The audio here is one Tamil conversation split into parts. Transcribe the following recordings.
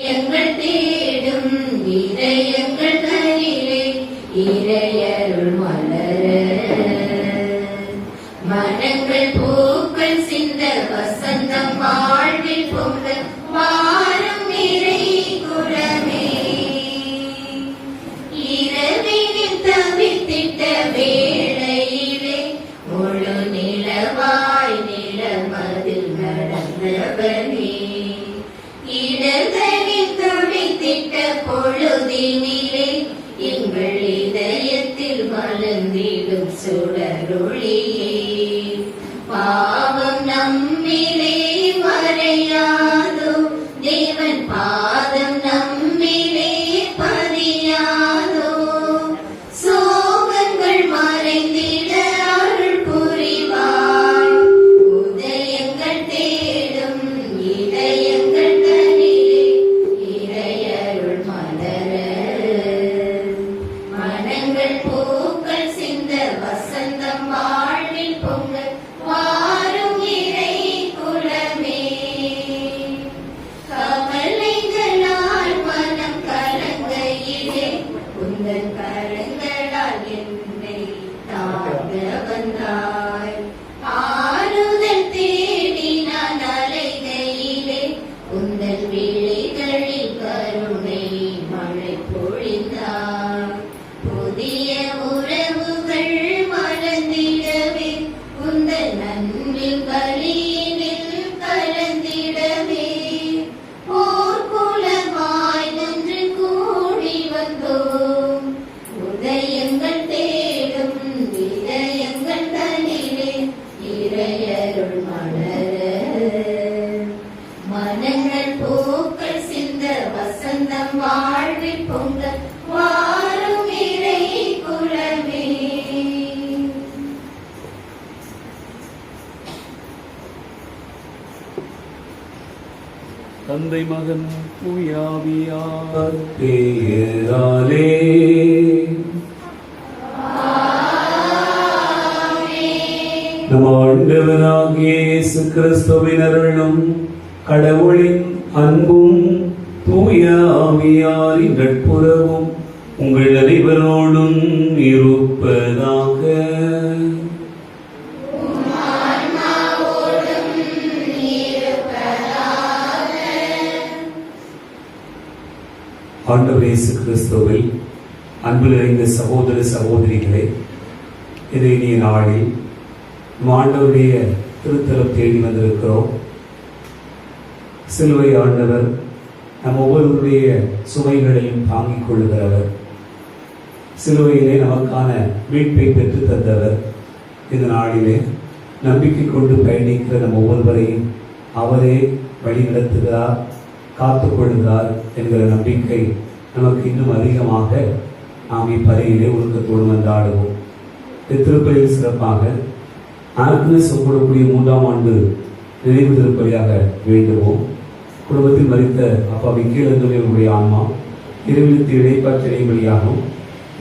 எங்கள் தேடும் இதயங்கள் தனிலே இறையருள் மலர மனங்கள் பூக்கள் சிந்த வசந்தம் வாழ்வில் பொங்க வாரும் இறை குலமே இரவினில் தவித்திட்ட வேளையிலே முழு நிலவாய் நிலமதில் நடந்தவனே இடதனில் துடித்திட்ட பொழுதினிலே எங்கள் இதயத்தில் மலர்ந்திடும் சுடரொளியே பாவம் நம்மிலே மறையாதோ தேவன் பாதம் நம்மிலே பதியாதோ சோகங்கள் மறைந்திட அருள் புரிவாய் உதயங்கள் தேடும் இதயங்கள் தனிலே இறையருள் மலர மனங்கள் பூக்கள் சிந்த வசந்தம் வாழ்வில் பொங்க வாரும் இறை குலமே கவலைகளால் மனம் கலங்கையிலே உந்தன் கரங்களால் என்னை தாங்க வந்தாய் ஆறுதல் தேடி நான் அலைகையிலே உந்தன் விழிகளில் கருணை மழை பொழிந்தாய் புதிய உறவுகள் மலர்ந்திடவே உந்தன் அன்பில் பலியினில் கலந்திடவே போர்க்குலமாய் ஒன்று கூடி வந்தோம் உதயங்கள் தேடும் இதயங்கள் தனிலே இறையருள் மலர மனங்கள் பூக்கள் சிந்த வசந்தம் வாழ்வில் பொங்க வாரும் இறை குலமே தந்தை மகன் தூயாவியார் பெயராலே நம் ஆண்டவராகிய இயேசு கிறிஸ்துவின் அருளும் கடவுளின் அன்பும் தூய ஆவியாரின் நட்புறவும் உங்கள் அனைவரோடும் இருப்பதாக. ஆண்டவர் இயேசு கிறிஸ்துவில் அன்பு நிறைந்த சகோதர சகோதரிகளே, இதை இனிய நாளில் ஆண்டவருடைய திருத்தலம் தேடி வந்திருக்கிறோம். சிலுவை ஆண்டவர் நம் ஒவ்வொருவருடைய சுமைகளையும் தாங்கிக் கொள்ளுகிறவர். சிலுவையிலே நமக்கான மீட்பை பெற்று தந்தவர். இந்த நாளிலே நம்பிக்கை கொண்டு பயணிக்கிற நம் ஒவ்வொருவரையும் அவரே வழி நடத்துகிறார், காத்துக்கொள்கிறார் என்கிற நம்பிக்கை நமக்கு இன்னும் அதிகமாக நாம் இப்பறையிலே ஒழுக்கத்தோடு வந்தாடுவோம். திருப்பலியில் சிறப்பாக ஆக்னஸ் கூடக்கூடிய 3ஆம் ஆண்டு நினைவு திருப்பலியாக வேண்டுவோம். குடும்பத்தில் மறித்த அப்பா மிக்கேல் அந்தோனியுடைய ஆன்மா இறைவனுக்கு இடைப்பாற்றினை வழியாகும்.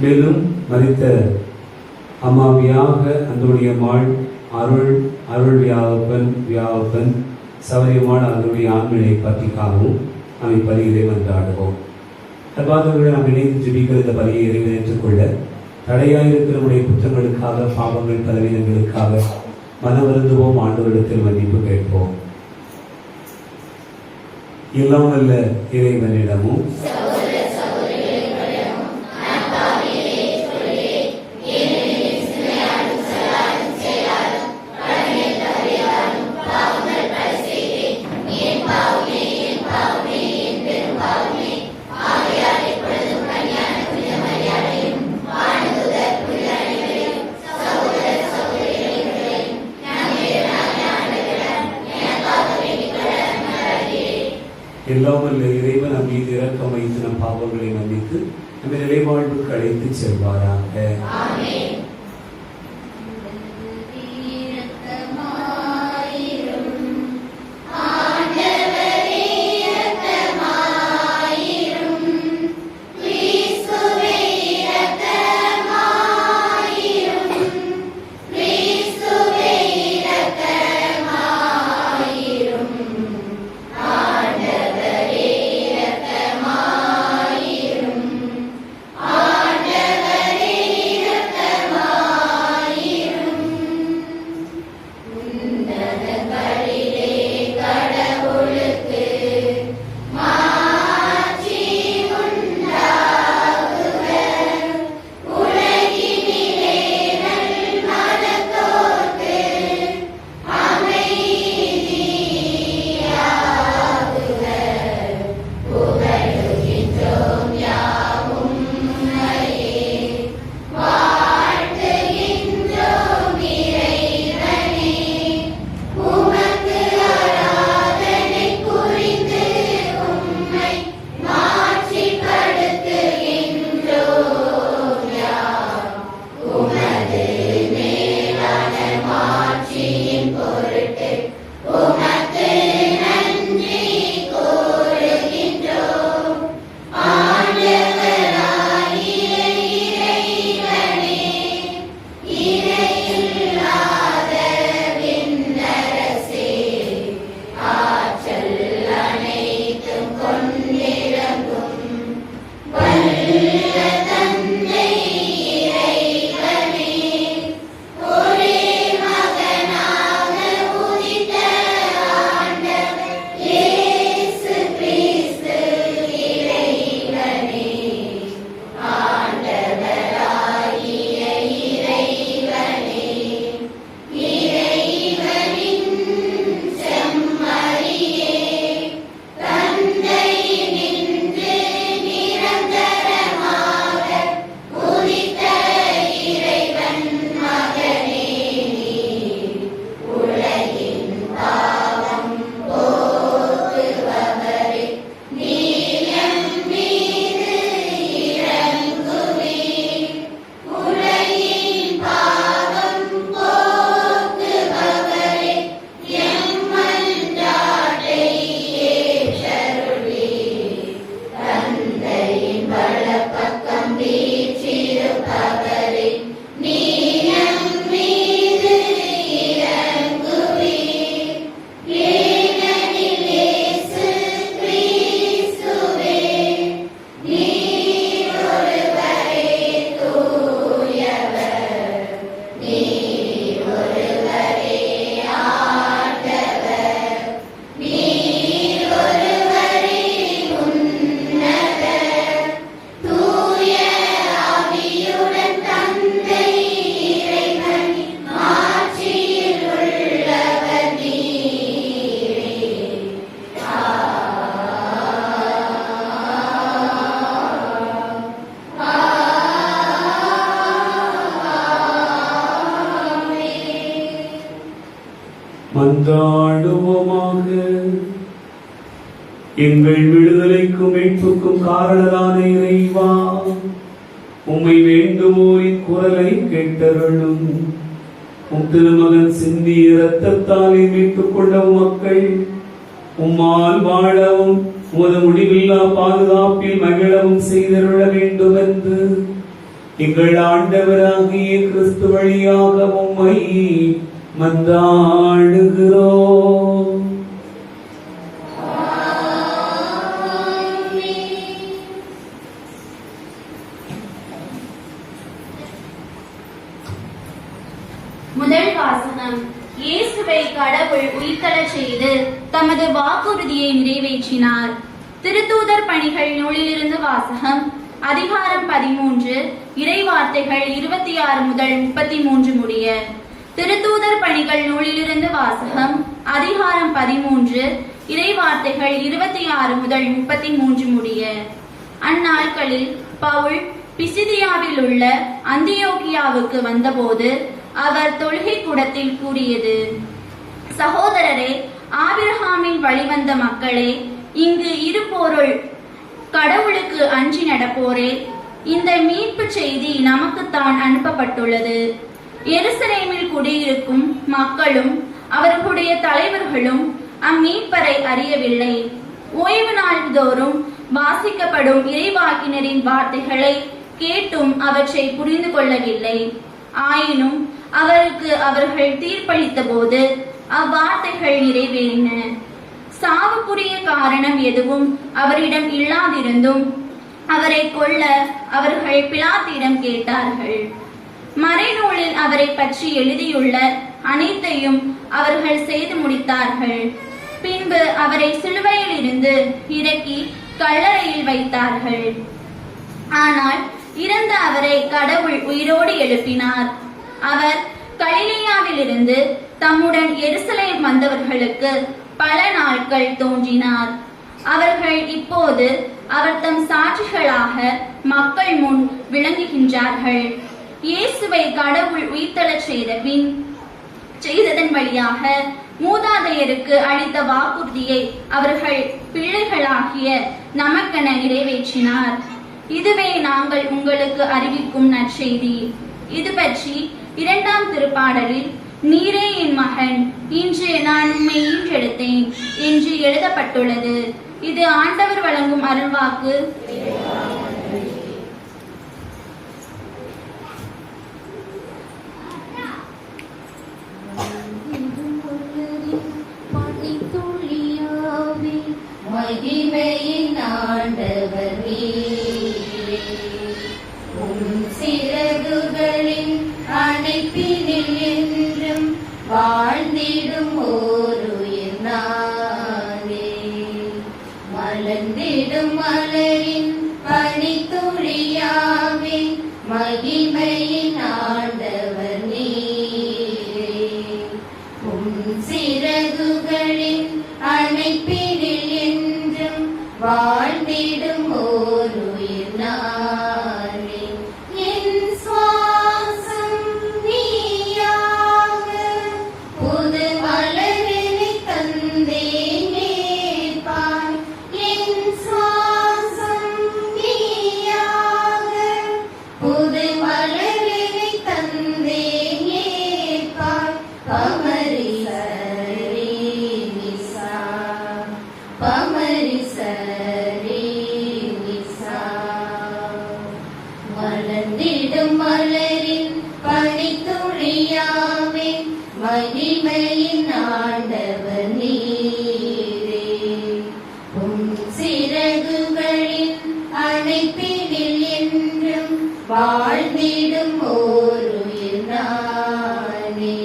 மேலும் மறித்த அம்மா வியாக அந்தோனியம்மாள் அருள் வியாகப்பன் சவரியமான அதனுடைய ஆண்மையை பற்றிக்காகவும் நாம் இப்பலியிலே வந்தாடுவோம். அன்பார்ந்தவர்களை நாம் இணைந்து ஜெபிக்கிற இந்த பலியை இறைவன் ஏற்றுக்கொள்ள தடையாயிருக்கிற நம்முடைய குற்றங்களுக்காக, பாவங்கள் பலவீனங்களுக்காக மனவருந்துவோம். ஆண்டவரிடத்தில் மன்னிப்பு கேட்போம். எல்லாம் வல்ல இறைவனிடமும் எல்லாம் வல்ல இறைவன் நம் மீது இரக்கம் வைத்து நம் பாவங்களை மன்னித்து நம்ம நிலைவாழ்வுக்கு அழைத்து செல்வாராக. மன்றாடுவோமாக. எங்கள் விடுதலைக்கும் மீட்புக்கும் காரணரான இறைவா, உம்மை வேண்டுவோரின் குரலை கேட்டருளும். உம் திருமகன் சிந்திய இரத்தத்தாலே மீட்டுக் கொள்ளவும் மக்கள் உம்மால் வாழவும் உமது முடிவில்லா பாதுகாப்பில் மகிழவும் செய்தருள வேண்டும் என்று எங்கள் ஆண்டவராகிய கிறிஸ்து வழியாக உம்மை மன்றாடுகிறோம். முதல் வாசகம். இயேசுவை கடவுள் உயிர்த்தெழச் செய்து தமது வாக்குறுதியை நிறைவேற்றினார். திருத்தூதர் பணிகள் நூலிலிருந்து வாசகம். அதிகாரம் 13, இறைவார்த்தைகள் 26 முதல் 33 முடிய. திருத்தூதர் பணிகள் நூலிலிருந்து வாசகம். அதிகாரம் 13, இறைவார்த்தைகள் 26 முதல் 33 முடிய. அந்நாட்களில் பவுல் பிசிதியாவில் உள்ள அந்தியோகியாவுக்கு வந்தபோது அவர் தொழுகை கூடத்தில் கூறியது: சகோதரரே, ஆபிரகாமின் வழிவந்த மக்களே, இங்கு இருப்போருள் கடவுளுக்கு அஞ்சி நடப்போரே, இந்த மீட்பு செய்தி நமக்குத்தான் அனுப்பப்பட்டுள்ளது. எருசலேமில் குடியிருக்கும் மக்களும் அவர்களுடைய தலைவர்களும் அம்மீட்பரை அறியவில்லை. ஓய்வு நாள்தோறும் வாசிக்கப்படும் இறைவாக்கினரின் வார்த்தைகளை கேட்டும் அவற்றை புரிந்து கொள்ளவில்லை. ஆயினும் அவருக்கு அவர்கள் தீர்ப்பளித்த போது அவ்வார்த்தைகள் நிறைவேறின. சாவுக்குரிய காரணம் எதுவும் அவரிடம் இல்லாதிருந்தும் அவரை கொல்ல அவர்கள் பிலாத்திடம் கேட்டார்கள். மறைநூலில் அவரை பற்றி எழுதியுள்ள அனைத்தையும் அவர்கள் செய்து முடித்தார்கள். பின்பு அவரை சிலுவையில் இருந்து இறக்கி கல்லறையில் வைத்தார்கள். ஆனால் இறந்த அவரை கடவுள் உயிரோடு எழுப்பினார். அவர் கலிலேயாவிலிருந்து தம்முடன் எருசலேம் வந்தவர்களுக்கு பல நாட்கள் தோன்றினார். அவர்கள் இப்போது அவர் தம் சாட்சிகளாக மக்கள் முன் விளங்குகின்றார்கள். இயேசுவை கடவுள் உயிர்த்தெழச் செய்ததன் வழியாக மூதாதையருக்கு அளித்த வாக்குறுதியை அவர்கள் பிள்ளைகளாகிய நமக்கென நிறைவேற்றினார். இதுவே நாங்கள் உங்களுக்கு அறிவிக்கும் நற்செய்தி. இது பற்றி 2ஆம் திருப்பாடலில் நீரே என் மகன், இன்று நான் உம்மை ஈன்றெடுத்தேன் என்று எழுதப்பட்டுள்ளது. இது ஆண்டவர் வழங்கும் அருள்வாக்கு. மகிமையின் ஆண்டவர் நீரே, உம் சிறகுகளின் அணைப்பினில் என்றும் வாழ்ந்திடும் ஓருயிர் நானே. மலர்ந்திடும் மலரின் பனித்துளியாவே, மகிமையின் ஆண்டவர் நீரே, உம் சிறகுகளின் அணைப்பினில் என்றும் வாழ்ந்திடும் ஓருயிர் நானே. என் சுவாசம் நீயாக புது மலரினை தந்தேனே பாய். என் சுவாசம் நீயாக புது மலரினை தந்தேனே பாய். பமரி சரி நிசா, பமரி சரி நிசா. மலர்ந்திடும் மலரின் பனித்துளியாவே, மகிமையின் ஆண்டவர் நீரே, உம் சிறகுகளின் அணைப்பினில் என்றும் வாழ்ந்திடும் ஓருயிர் நானே.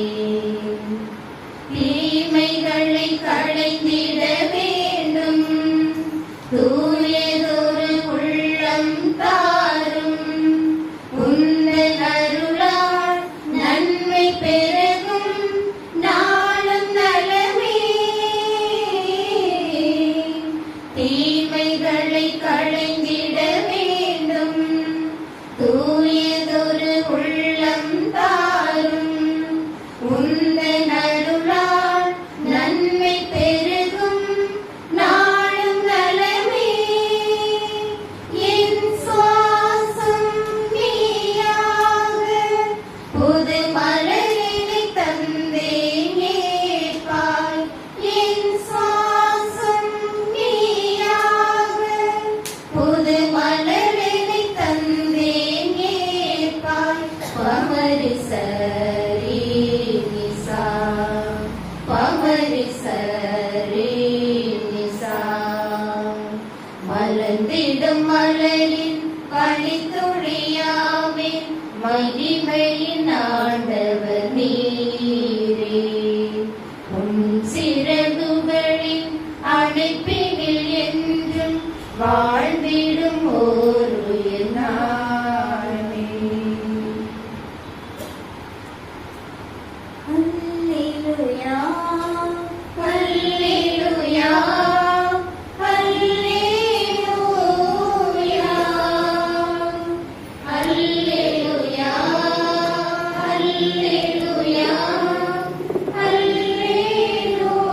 தீமைகளை களைந்திட வேண்டும், தூயதொரு உள்ளம் தாரும். உந்தன் அருளால் நன்மை பெருகும் நாளும் நலமே. சரி நிசா. மலர்ந்திடும் மலரின் பனித்துளியாவின் மகிமையின் ஆண்டவர் நீரே. உம் சிறகுகளின் அணைப்பினில் என்றும் வாழ்ந்திடும் ஓர் உயிர் நானே. அல்லேலூயா அல்லேலூயா அல்லேலூயா அல்லேலூயா அல்லேலூயா அல்லேலூயா.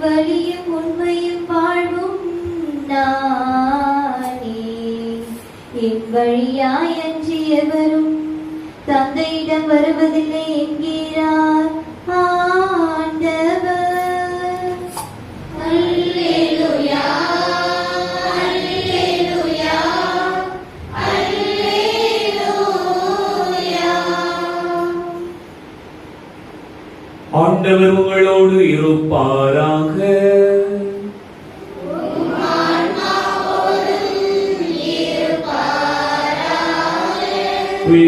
வழியும் உண்மையும் வாழ்வும் நானே, என் வழியாய் அஞ்சியவரும் தந்தையிடம் வருவதில்லை என்கிறார் ஆண்டவர். அல்லேலூயா அல்லேலூயா அல்லேலூயா. ஆண்டவர் உங்களோடு இருப்பாராக.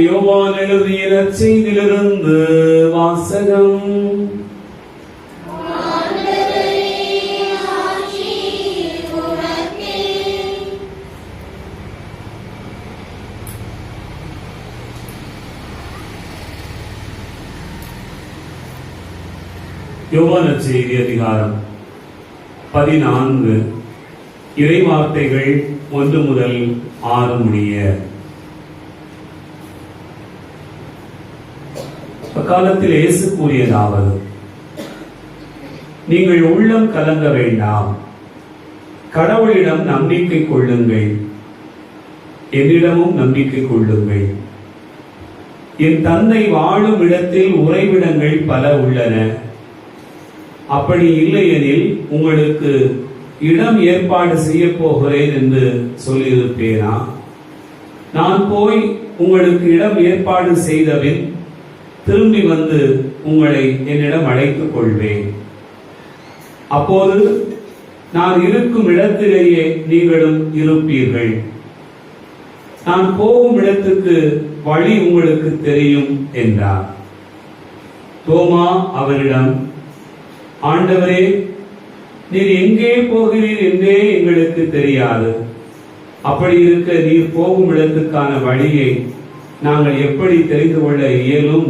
யோவான் எழுதிய நற்செய்தியிலிருந்து வாசகம். யோவான் நற்செய்தி அதிகாரம் 14 இறைவார்த்தைகள் 1 முதல் 6 முடிய. அக்காலத்தில் இயேசு கூறியதாவது: நீங்கள் உள்ளம் கலங்க வேண்டாம், கடவுளிடம் நம்பிக்கை கொள்ளுங்கள், என்னிடமும் நம்பிக்கை கொள்ளுங்கள். என் தந்தை வாழும் இடத்தில் உறைவிடங்கள் பல உள்ளன. அப்படி இல்லையெனில் உங்களுக்கு இடம் ஏற்பாடு செய்ய போகிறேன் என்று சொல்லியிருப்பேனா? நான் போய் உங்களுக்கு இடம் ஏற்பாடு செய்தபின் திரும்பி வந்து உங்களை என்னிடம் அழைத்துக் கொள்வேன். அப்போது நான் இருக்கும் இடத்திலேயே நீங்களும் இருப்பீர்கள். நான் போகும் இடத்துக்கு வழி உங்களுக்கு தெரியும் என்றார். தோமா அவரிடம், ஆண்டவரே, நீர் எங்கே போகிறீர் என்றே எங்களுக்கு தெரியாது. அப்படி இருக்க நீர் போகும் இடத்துக்கான வழியை நாங்கள் எப்படி தெரிந்து கொள்ள இயலும்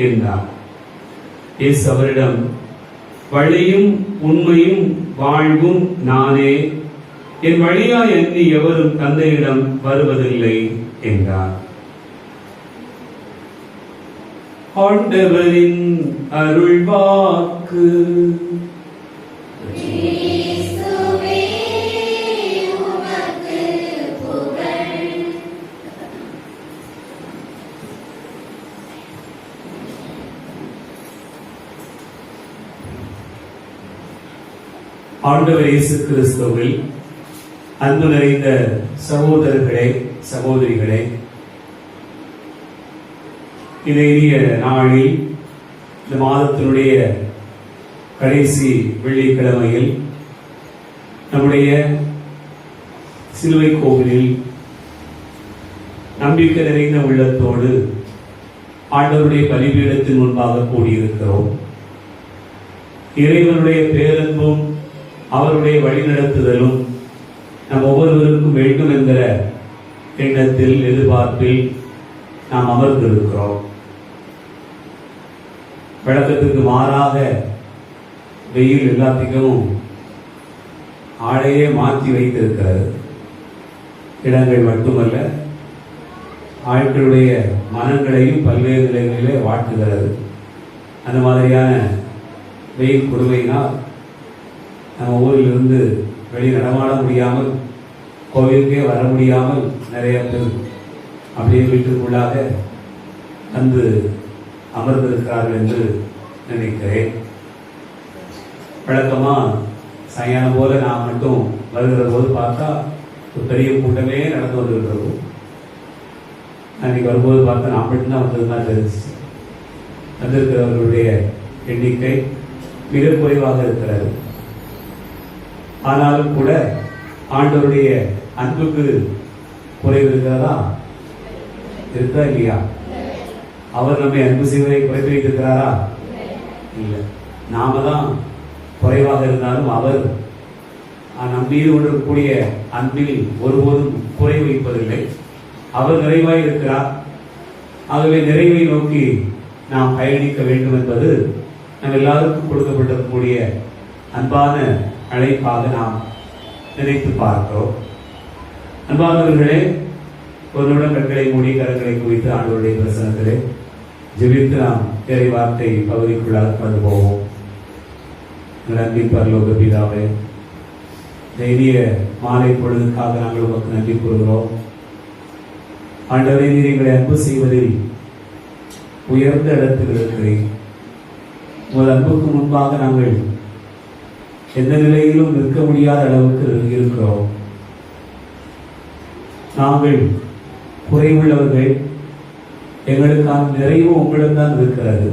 என்றார். இயேசு அவரிடம், வழியும் உண்மையும் வாழ்வும் நானே. என் வழியாய் அன்றி எவரும் தந்தையிடம் வருவதில்லை என்றார். ஆண்டவரின் அருள்வாக்கு. ஆண்டவர் இயேசு கிறிஸ்துவில் அன்பு நிறைந்த சகோதரர்களே, சகோதரிகளே, இந்த இனிய நாளில், இந்த மாதத்தினுடைய கடைசி வெள்ளிக்கிழமையில் நம்முடைய சிலுவை கோவிலில் நம்பிக்கை நிறைந்த உள்ளத்தோடு ஆண்டவருடைய பலிபீடத்தின் முன்பாக கூடியிருக்கிறோம். இறைவனுடைய பேரன்பும் அவருடைய வழிநடத்துதலும் நம் ஒவ்வொருவருக்கும் வேண்டும் என்கிற எண்ணத்தில், எதிர்பார்ப்பில் நாம் அமர்ந்திருக்கிறோம். வழக்கத்துக்கு மாறாக வெயில் எல்லாத்துக்கும் ஆளையே மாற்றி வைத்திருக்கிறது. இடங்கள் மட்டுமல்ல, ஆட்களுடைய மனங்களையும் பல்வேறு நிலைகளிலே வாட்டுகிறது. அந்த மாதிரியான வெயில் கொடுமையினால் நம்ம ஊரிலிருந்து வெளியே நடமாட முடியாமல், கோவிலுக்கே வர முடியாமல் நிறைய பேர் அப்படியே வீட்டுக்குள்ளாக வந்து அமர்ந்திருக்கிறார்கள் என்று நினைக்கிறேன். வழக்கமா சாயங்காலம் போல நான் மட்டும் வருகிற போது பார்த்தா ஒரு பெரிய கூட்டமே நடந்து வந்துருக்கிறது. அன்னைக்கு வரும்போது பார்த்தா நான் மட்டும்தான் வந்ததுதான் தெரிஞ்சு. வந்திருக்கிறவர்களுடைய எண்ணிக்கை மிக குறைவாக இருக்கிறது. ஆனாலும் கூட ஆண்டவருடைய அன்புக்கு குறைவு இருக்கிறதா? இருக்கா இல்லையா? அவர் நம்மை அன்பு செய்வதை குறைத்து வைத்திருக்கிறாரா? இல்லை. நாம தான் குறைவாக இருந்தாலும் அவர் நம் மீது கொண்டிருக்கக்கூடிய அன்பில் ஒருபோதும் குறை வைப்பதில்லை. அவர் நிறைவாய் இருக்கிறார். ஆகவே நிறைவை நோக்கி நாம் பயணிக்க வேண்டும் என்பது நம் எல்லாருக்கும் கொடுக்கப்பட்டிருக்கக்கூடிய அன்பான அழைப்பாக நாம் நினைத்து பார்க்கிறோம். அன்பானவர்களே, ஒரு நிமிடம் கண்களை மூடி கரங்களை குவித்து ஆண்டவருடைய பிரசனத்திலே ஜெபித்து நாம் இறை வார்த்தை பகுதிக்குள்ளாக கடந்து போவோம். நன்றி பரலோக பிதாவே, தைரிய மாலை பொழுதுக்காக நாங்கள் உமக்கு நன்றி கூறுகிறோம். ஆண்டவரே, நீர் எங்களை அன்பு செய்வதில் உயர்ந்த இடத்தில் இருக்கிறேன். உங்கள் அன்புக்கு முன்பாக நாங்கள் எந்த நிலையிலும் நிற்க முடியாத அளவுக்கு இருக்கிறோம். நாங்கள் குறைவுள்ளவர்கள். எங்களுக்கான நிறைவு உங்களிடம்தான் இருக்கிறது.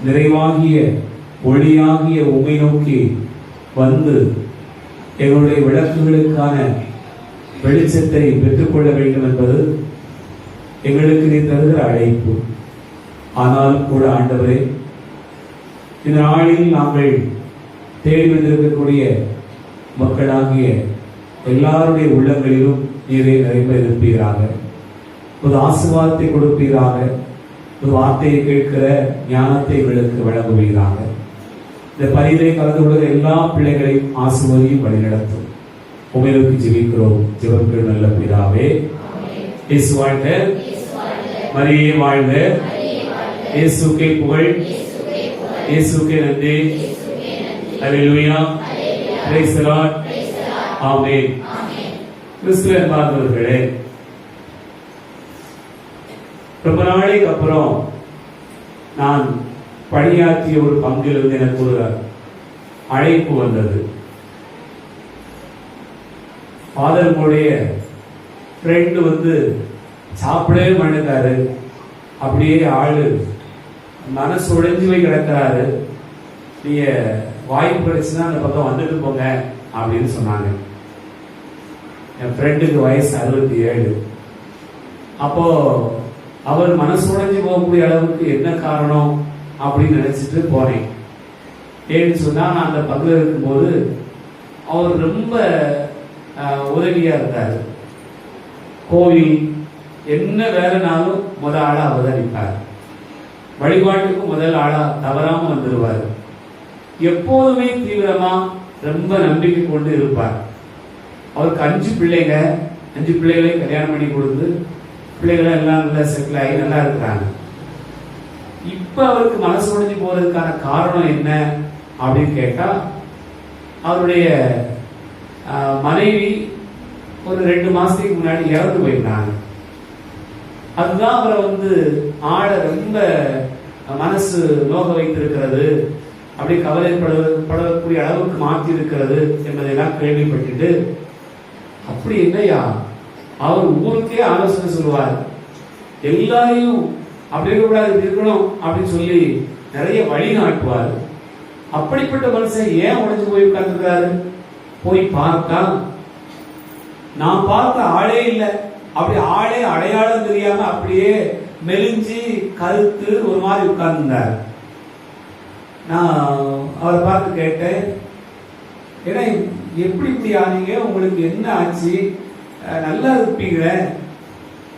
நிறைவாகிய ஒளியாகிய உம்மை நோக்கி வந்து எங்களுடைய விளக்குகளுக்கான வெளிச்சத்தை பெற்றுக்கொள்ள வேண்டும் என்பது எங்களுக்கு நீ தருகிற அழைப்பு. ஆனாலும் கூட ஆண்டவரே, இந்த நாளில் நாங்கள் தேடி வந்திருக்கக்கூடிய மக்களாகிய எல்லாருடைய உள்ளங்களிலும் நீரை நிறைந்த இருப்பீராக. ஒரு ஆசீர்வாதத்தை கொடுப்பீராக. ஒரு வார்த்தையை கேட்கிற ஞானத்தை எங்களுக்கு வழங்குவீராக. இந்த பணியிலே கலந்து கொள்கிற எல்லா பிள்ளைகளையும் ஆசீர்வதியும் வழிநடத்தும். உமையிலுக்கு ஜெபிக்கிறோம் ஜெபங்கள் நல்ல பிதாவே. இயேசு வாழ்க, மரியே வாழ்க, இயேசுக்கே புகழ், இயேசுக்கே நன்றி. அல்லேலூயா, பிரைஸ் தி லார்ட், ஆமென். கிறிஸ்துவின் அன்பார்ந்தவர்களே, ரொம்ப நாளைக்கு அப்புறம் நான் பணியாற்றிய ஒரு பங்கிலிருந்து எனக்கு ஒரு அழைப்பு வந்தது. ஃபாதருடைய ஃப்ரெண்டு வந்து சாப்பிடவே மாட்டேங்காரு, அப்படியே ஆளு மனசு உடைஞ்சு போய் கிடக்கிறாரு. நீங்க வாய்ப்பு கிடைச்சுன்னா அந்த பக்கம் வந்துட்டு போங்க அப்படின்னு சொன்னாங்க. என் ஃப்ரெண்டுக்கு வயசு 67. அப்போ அவர் மனசு உடைஞ்சு போகக்கூடிய அளவுக்கு என்ன காரணம் அப்படின்னு நினைச்சிட்டு போனேன். ஏன்னு சொன்னா, நான் அந்த பங்குல இருக்கும்போது அவர் ரொம்ப உதவியா இருந்தார். கோவில் என்ன வேலைனாலும் முதல் ஆளா அவதரிப்பார். வழிபாட்டுக்கு முதல் ஆளா தவறாம வந்துடுவார். எப்போதுமே தீவிரமா ரொம்ப நம்பிக்கை கொண்டு இருப்பார். அவருக்கு 5 பிள்ளைங்க. 5 பிள்ளைகளை கல்யாணம் பண்ணி கொடுத்து பிள்ளைகளை எல்லாம் நல்லா செட்டில் ஆகி நல்லா இருக்கிறாங்க. இப்ப அவருக்கு மனசு உடைஞ்சு போறதுக்கான காரணம் என்ன அப்படின்னு கேட்டா, அவருடைய மனைவி ஒரு 2 மாசத்துக்கு முன்னாடி இறந்து போயிருந்தாங்க. அதுதான் அவரை வந்து ஆள ரொம்ப மனசு நோக வைத்திருக்கிறது, அப்படி கவலைப்படக்கூடிய அளவுக்கு மாற்றி இருக்கிறது என்பதையெல்லாம் கேள்விப்பட்டுட்டு, அப்படி இல்லையா, அவர் ஊருக்கே ஆலோசனை சொல்லுவார். எல்லாரையும் அப்படி இருக்கக்கூடாது, இருக்கணும் அப்படின்னு சொல்லி நிறைய வழி நாட்டுவார். அப்படிப்பட்ட மனுஷன் ஏன் உடைஞ்சு போய் உட்கார்ந்துருக்காரு? போய் பார்த்தா நான் பார்த்த ஆளே இல்லை. அப்படி ஆளே அடையாளம் தெரியாம அப்படியே மெலிஞ்சி கருத்து ஒரு மாதிரி உட்கார்ந்துருந்தார். நான் அவரை பார்த்து கேட்டேன், ஏன்னா எப்படி இப்படி ஆனீங்க, உங்களுக்கு என்ன ஆச்சு, நல்லா இருப்பீங்களே?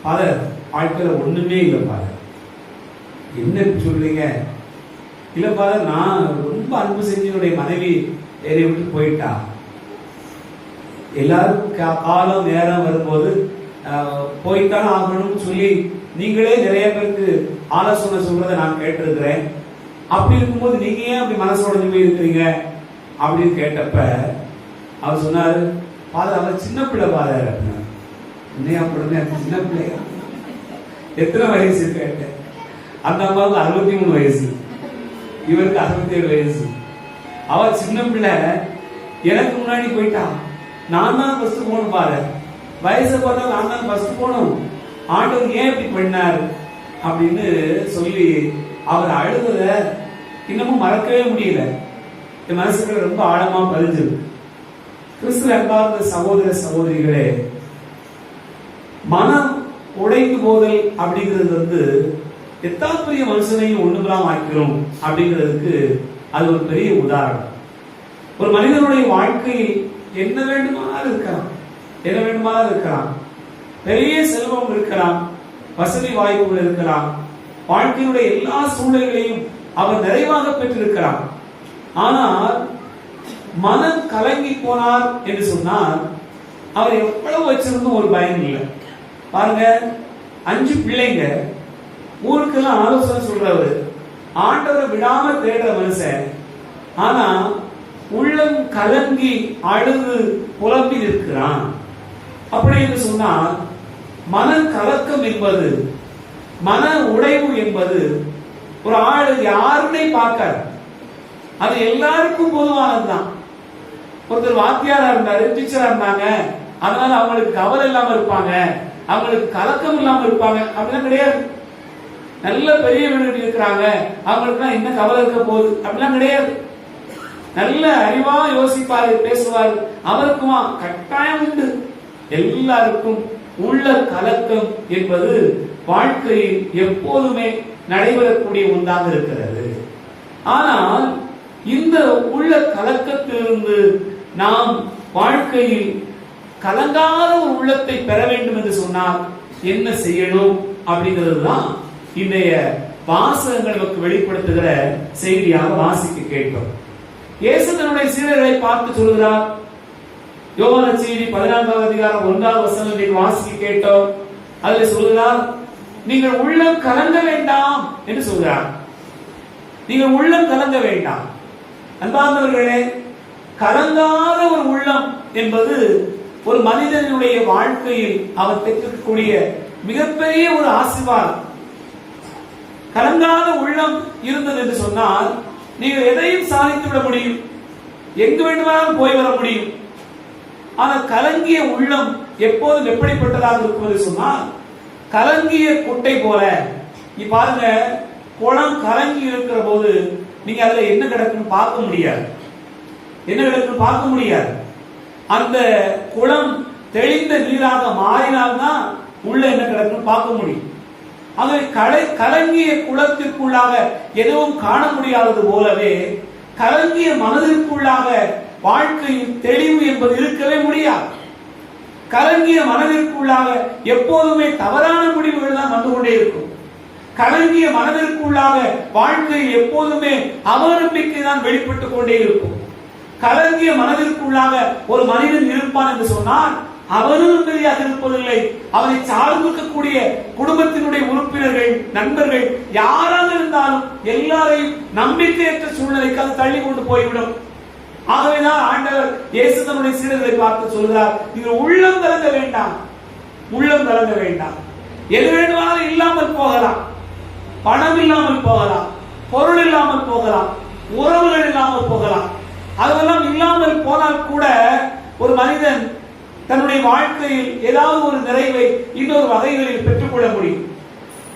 ஃபாதர், வாழ்க்கையில ஒண்ணுமே இல்லை ஃபாதர். என்ன சொல்றீங்க? இல்ல ஃபாதர், நான் ரொம்ப அன்பு செஞ்சு என்னுடைய மனைவி என்னை விட்டு போயிட்டா. எல்லாரும் காலம் நேரம் வரும்போது போய்த்தான் ஆகணும்னு சொல்லி நீங்களே நிறைய பேருக்கு ஆலோசனை சொல்றதை நான் கேட்டிருக்கிறேன். அப்படி இருக்கும்போது நீங்க ஏன் அப்படி மனசு உடைஞ்சு போய் இருக்கிறீங்க அப்படின்னு கேட்டப்ப அவர் சொன்னாரு, ஃபாதர் அவர் சின்ன பிள்ளை ஃபாதர். இன்னையா பிள்ளை சின்ன பிள்ளையா? எத்தனை வயசு கேட்டேன். அந்த அம்மாவுக்கு 63 வயசு, இவருக்கு 67 வயசு. அவ சின்ன பிள்ளை, எனக்கு முன்னாடி போயிட்டா. நான் தான் ஃபர்ஸ்ட் போகணும் பாரு, வயசை பார்த்தா நான் தான் ஃபர்ஸ்ட் போகணும். ஆண்டவர் ஏன் இப்படி பண்ணார் அப்படின்னு சொல்லி அவர் அழுகுத இன்னமும் மறக்கவே முடியல. என் மனசுக்குள்ள ரொம்ப ஆழமா பதிஞ்சிருக்கு. கிறிஸ்துவ அன்பார்ந்த சகோதர சகோதரிகளே, மனம் உடைந்து போதல் அப்படிங்கிறது எத்தனை பெரிய மனுஷனையும் ஒண்ணுமில்லாம ஆக்கிறோம் அப்படிங்கிறதுக்கு அது ஒரு பெரிய உதாரணம். ஒரு மனிதனுடைய வாழ்க்கையில் என்ன வேண்டுமானாலும் இருக்கலாம், பெரிய செல்வம் இருக்கலாம், வசதி வாய்ப்புகள் இருக்கலாம், வாழ்க்கையுடைய எல்லா சூழ்நிலைகளையும் அவர் நிறைவாக பெற்றிருக்கிறார். ஆனால் மனம் கலங்கி போனார் என்று சொன்னால் அவர் எவ்வளவு வச்சிருந்தும் ஒரு பயன் இல்லை. பாருங்க, 5 பிள்ளைங்க, ஊருக்கெல்லாம் ஆலோசனை சொல்றவர், ஆண்டவரை விடாம தேடுற மனுஷன். ஆனா உள்ளம் கலங்கி அழுது புலம்பி நிற்கிறான். அப்படி என்று சொன்னால் மன கலக்கம் என்பது, மன உடைவு என்பது ஒரு ஆளு யாருமே பார்க்காது, அது எல்லாருக்கும் பொதுவானதுதான். ஒருத்தர் வாத்தியாரா இருந்தாரு, டீச்சரா இருந்தாங்க, அதனால அவங்களுக்கு கவலை இல்லாம இருப்பாங்க, அவங்களுக்கு கலக்கம் இல்லாம இருப்பாங்க அப்படிலாம் கிடையாது. நல்ல பெரிய வீடு இருக்கிறாங்க, அவங்களுக்கு என்ன கவலை இருக்க போகுது அப்படிலாம் கிடையாது. நல்ல அறிவா யோசிப்பாரு, பேசுவாரு, அவருக்குமா கட்டாயம் உண்டு. எல்லாருக்கும் உள்ள கலக்கம் என்பது வாழ்க்கையில் எப்போதுமே நடைபெறக்கூடிய ஒன்றாக இருக்கிறது. ஆனால் இந்த உள்ள கலக்கத்திலிருந்து நாம் வாழ்க்கையில் கலங்காத ஒரு உள்ளத்தை பெற வேண்டும் என்று சொன்னால் என்ன செய்யணும் அப்படிங்கிறது தான் இன்றைய வாசகங்கள் நமக்கு வெளிப்படுத்துகிற செய்தியாக வாசிக்க கேட்போம். இயேசு தன்னுடைய சீடர்களை பார்த்து சொல்கிறார். யோவான் நற்செய்தி 14வது அதிகாரம் 1வது வசனத்தை வாசிக்க கேட்டோம். அதில் சொல்கிறார், நீங்கள் உள்ளம் கலங்க வேண்டாம் என்று சொல்கிறார். நீங்கள் உள்ளம் கலங்க வேண்டாம். அன்பார்ந்தவர்களே, கலங்காத ஒரு உள்ளம் என்பது ஒரு மனிதனுடைய வாழ்க்கையில் அவர் பெற்றக்கூடிய மிகப்பெரிய ஒரு ஆசீர்வாதம். கலங்காத உள்ளம் இருந்தது என்று சொன்னால் நீங்கள் எதையும் சாதித்து விட முடியும், எங்கு வேண்டுமானாலும் போய் வர முடியும். ஆனால் கலங்கிய உள்ளம் எப்போதும் எப்படிப்பட்டதாக இருக்கும் என்று சொன்னால், கலங்கிய குட்டை போல. நீ பாருங்க, குளம் கலங்கி இருக்கிற போது நீங்க அதுல என்ன கிடக்குன்னு பார்க்க முடியாது. அந்த குளம் தெளிந்த நீராக மாறினால்தான் உள்ள என்ன கிடக்குன்னு பார்க்க முடியும். ஆகவே கலங்கிய குளத்திற்குள்ளாக எதுவும் காண முடியாதது போலவே கலங்கிய மனதிற்குள்ளாக வாழ்க்கையில் தெளிவு என்பது இருக்கவே முடியாது. கலங்கிய மனதிற்குள்ளாக எப்போதுமே தவறான முடிவுகள் தான் வந்து கொண்டே இருக்கும். கலங்கிய மனதிற்குள்ளாக வாழ்க்கையில் எப்போதுமே அவநம்பிக்கை தான் வெளிப்பட்டுக் கொண்டே இருக்கும். கலங்கிய மனதிற்குள்ளாக ஒரு மனிதன் இருப்பான் என்று சொன்னால் அவரும் சரியாக இருப்பதில்லை, அவனை சார்ந்திருக்கக்கூடிய குடும்பத்தினுடைய உறுப்பினர்கள், நண்பர்கள் யாராக இருந்தாலும் எல்லாரையும் நம்பிக்கையற்ற சூழ்நிலைக்கு அது தள்ளி கொண்டு போய்விடும். ஆகவேதான் ஆண்டவர் இயேசு தன்னுடைய சீடர்களை பார்த்து சொல்கிறார், நீங்கள் உள்ளம் கலங்க வேண்டாம். எது வேண்டுமானாலும் இல்லாமல் போகலாம், பணம் இல்லாமல் போகலாம், பொருள் இல்லாமல் போகலாம், உறவுகள் இல்லாமல் போகலாம். அதெல்லாம் இல்லாமல் போனால் கூட ஒரு மனிதன் தன்னுடைய வாழ்க்கையில் ஏதாவது ஒரு நிறைவை இன்னொரு வகைகளில் பெற்றுக்கொள்ள முடியும்.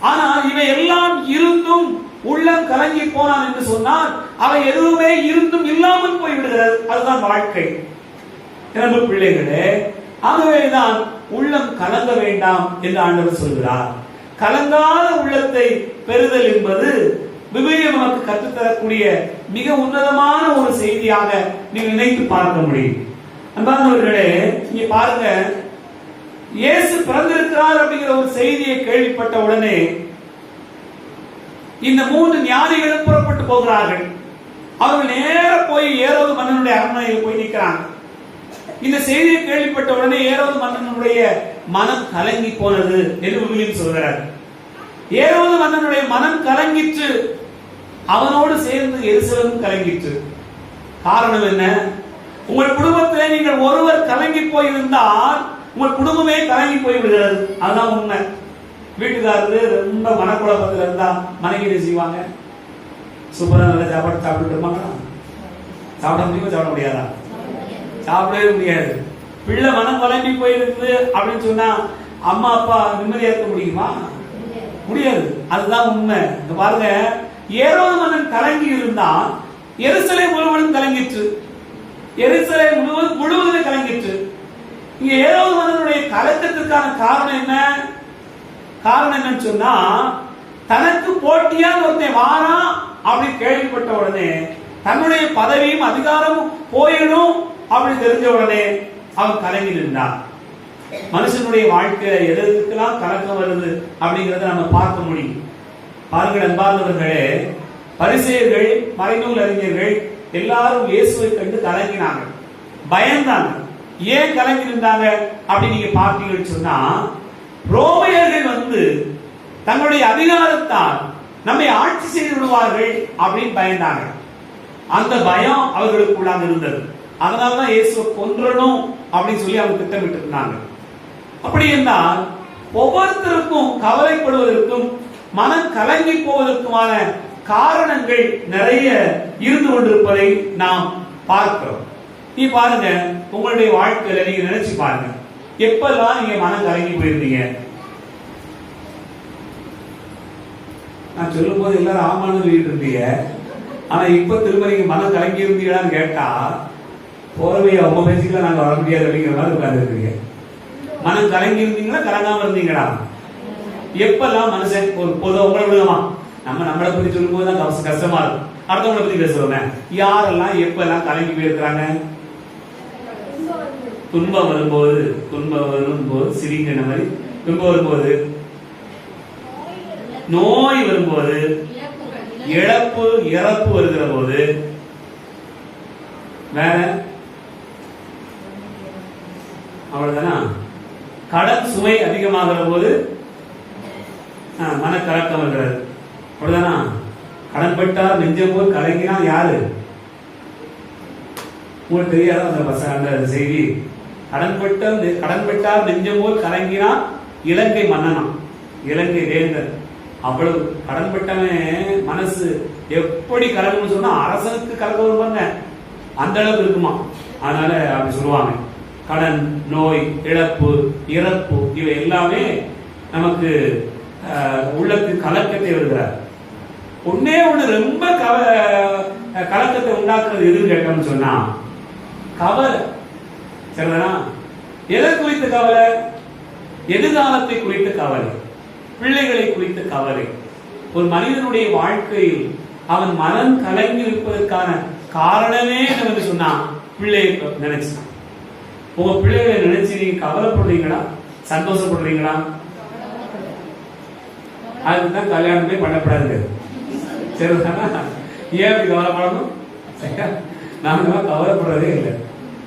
ஆனால் இவை எல்லாம் இருந்தும் உள்ளம் கலங்கி போனான் என்று சொன்னால் அவை எதுவுமே இருந்தும் இல்லாமல் போய்விடுகிறது. அதுதான் வாழ்க்கை. அன்பு பிள்ளைகளே, ஆகவேதான் உள்ளம் கலங்க வேண்டாம் என்று ஆண்டவர் சொல்கிறார். கலங்காத உள்ளத்தை பெறுதல் என்பது விவிலியம் நமக்கு கற்றுத்தரக்கூடிய மிக உன்னதமான ஒரு செய்தியாக நீங்கள் நினைத்து பார்க்க முடியும். அன்பானவர்களே, இங்க பாருங்க, இயேசு பிறந்திருக்கிறார் அப்படிங்கிற ஒரு செய்தியை கேள்விப்பட்ட உடனே இந்த 3 ஞானிகளும் புறப்பட்டு போகிறார்கள். அவர்கள் நேர போய் ஏரோது மன்னனுடைய அரண்மனையில் போய் நிற்கிறாங்க. இந்த செய்தியை கேள்விப்பட்ட உடனே ஏரோது மன்னனுடைய மனம் கலங்கி போனது என்று விவிலியம் சொல்கிறார். ஏரோது மன்னனுடைய மனம் கலங்கிற்று, அவனோடு சேர்ந்து எருசலேமும் கலங்கிற்று. காரணம் என்ன? உங்கள் குடும்பத்திலே நீங்கள் ஒருவர் கலங்கி போயிருந்தால் உங்கள் குடும்பமே கலங்கி போய் விடுகிறது. அதுதான் உண்மை. வீட்டுக்காரரு ரொம்ப மனக்குழப்பத்தில் இருந்தா மனைவி என்ன செய்வாங்க? சூப்பரா நல்ல சாப்பாடு சாப்பிட்டு இருப்பாங்களா? சாப்பிட முடியுமா? சாப்பிட முடியாதா? சாப்பிடவே முடியாது. பிள்ளை மனம் கலங்கி போயிருக்கு அப்படின்னு சொன்னா அம்மா அப்பா நிம்மதியா இருக்க முடியுமா? முடியாது. அதுதான் உண்மை. பாருங்க, ஏரோது மன்னன் கலங்கி இருந்தான், எருசலேம் முழுவதும் கலங்கிற்று. எருசலேம் முழுவதுமே கலங்கிற்று. இங்க ஏரோது மன்னனுடைய கலக்கத்திற்கான காரணம் என்ன? காரணம் என்னன்னு சொன்னா, தனக்கு போட்டியாக ஒருத்தன் வாரான் அப்படின்னு கேள்விப்பட்ட உடனே, தன்னுடைய பதவியும் அதிகாரமும் போயிடும் அப்படின்னு தெரிஞ்ச உடனே அவன் கலங்கி நின்றான். மனுஷனுடைய வாழ்க்கையில எதற்கெல்லாம் கலக்கம் வருது அப்படிங்கறத நம்ம பார்க்க முடியும். பாருங்கள் அன்பார்ந்தவர்களே, பரிசேயர்கள், மறைநூல் அறிஞர்கள் எல்லாரும் இயேசுவை கண்டு கலங்கினாங்க, பயந்தாங்க. ஏன் கலங்கி இருந்தாங்க அப்படி நீங்க பார்த்தீங்கன்னு சொன்னா, ரோமையர்கள் வந்து தங்களுடைய அதிகாரத்தால் நம்மை ஆட்சி செய்து விடுவார்கள் அப்படின்னு பயந்தாங்க. அந்த பயம் அவர்களுக்குள்ளாக இருந்தது. அதனாலதான் இயேசுவை கொன்றணும் அப்படின்னு சொல்லி அவங்க திட்டமிட்டு இருந்தாங்க. அப்படி என்றால் ஒவ்வொருத்தருக்கும் கவலைப்படுவதற்கும் மனம் கலங்கி போவதற்குமான காரணங்கள் நிறைய இருந்து கொண்டிருப்பதை நாம் பார்க்கிறோம். நீ பாருங்க, உங்களுடைய வாழ்க்கையில நீங்க நினைச்சு பாருங்க, எப்பெல்லாம் நீங்க மனம் கலங்கி போயிருந்தீங்க? நான் சொல்லும் போது எல்லாரும் ஆமான்னு சொல்லிட்டு இருந்தீங்க. ஆனா இப்ப திரும்ப நீங்க மனம் கலங்கி இருந்தீங்களான்னு கேட்டா, போறவையா உங்க பேச்சுக்கெல்லாம் நாங்க வர முடியாது அப்படிங்கிற மாதிரி உட்கார்ந்து இருக்கீங்க. மனம் கலங்கி இருந்தீங்களா, கலங்காம இருந்தீங்களா? எப்பெல்லாம் மனுஷன் ஒரு பொது உங்களை விடுமா, நம்மளை பத்தி சொல்லும் போதுதான் கஷ்டமா இருக்கும். அடுத்தவங்களை பத்தி பேசுவோமே, யாரெல்லாம் எப்பெல்லாம் கலங்கி போயிருக்கிறாங்க? துன்பம் வரும்போது சிரிக்கிற மாதிரி, துன்பம் வரும்போது, நோய் வரும்போது, இறப்பு வருகிற போது, வேற அவ்வளவுதானா? கடன் சுமை அதிகமாகிற போது மனக்கலக்கம் வருகிறது, அவ்வளவுதானா? கடன் பட்டார் நெஞ்சம் போல் கலங்கினா யாரு? உங்களுக்கு தெரியாத அந்த அந்த செய்தி? கடன் பட்டார் நெஞ்சம் போல் கலங்கினா இலங்கை மன்னனா, இலங்கை வேந்தர். அவ்வளவு கடன் பட்டவன் மனசு எப்படி கலங்கணும்னு சொன்னா அரசனுக்கு கலக்க வருவாங்க, அந்த அளவுக்கு இருக்குமா. அதனால அப்படி சொல்லுவாங்க. கடன், நோய், இழப்பு, இறப்பு இவை எல்லாமே நமக்கு உள்ளத்துக்கு கலக்கத்தை வருகிறார். ஒன்னே ஒண்ணு ரொம்ப கலக்கத்தை உண்டாக்குறது எதுன்னு கேட்டோம்னு சொன்னா கவலை. சரிதானா? எதை குறித்த கவலை? எதிர்காலத்தை குறித்த கவலை, பிள்ளைகளை குறித்த கவலை. ஒரு மனிதனுடைய வாழ்க்கையில் அவன் மனம் கலங்கி இருப்பதற்கான காரணமே என்னவென்று சொன்னா பிள்ளையை நினைச்சான். உங்க பிள்ளைகளை நினைச்சு நீங்க கவலைப்படுறீங்களா, சந்தோஷப்படுறீங்களா? அதுக்குதான் கல்யாணமே பண்ணப்படாது. சரிதானா? ஏன் அப்படி கவலைப்படணும்? நாங்க கவலைப்படுறதே இல்லை.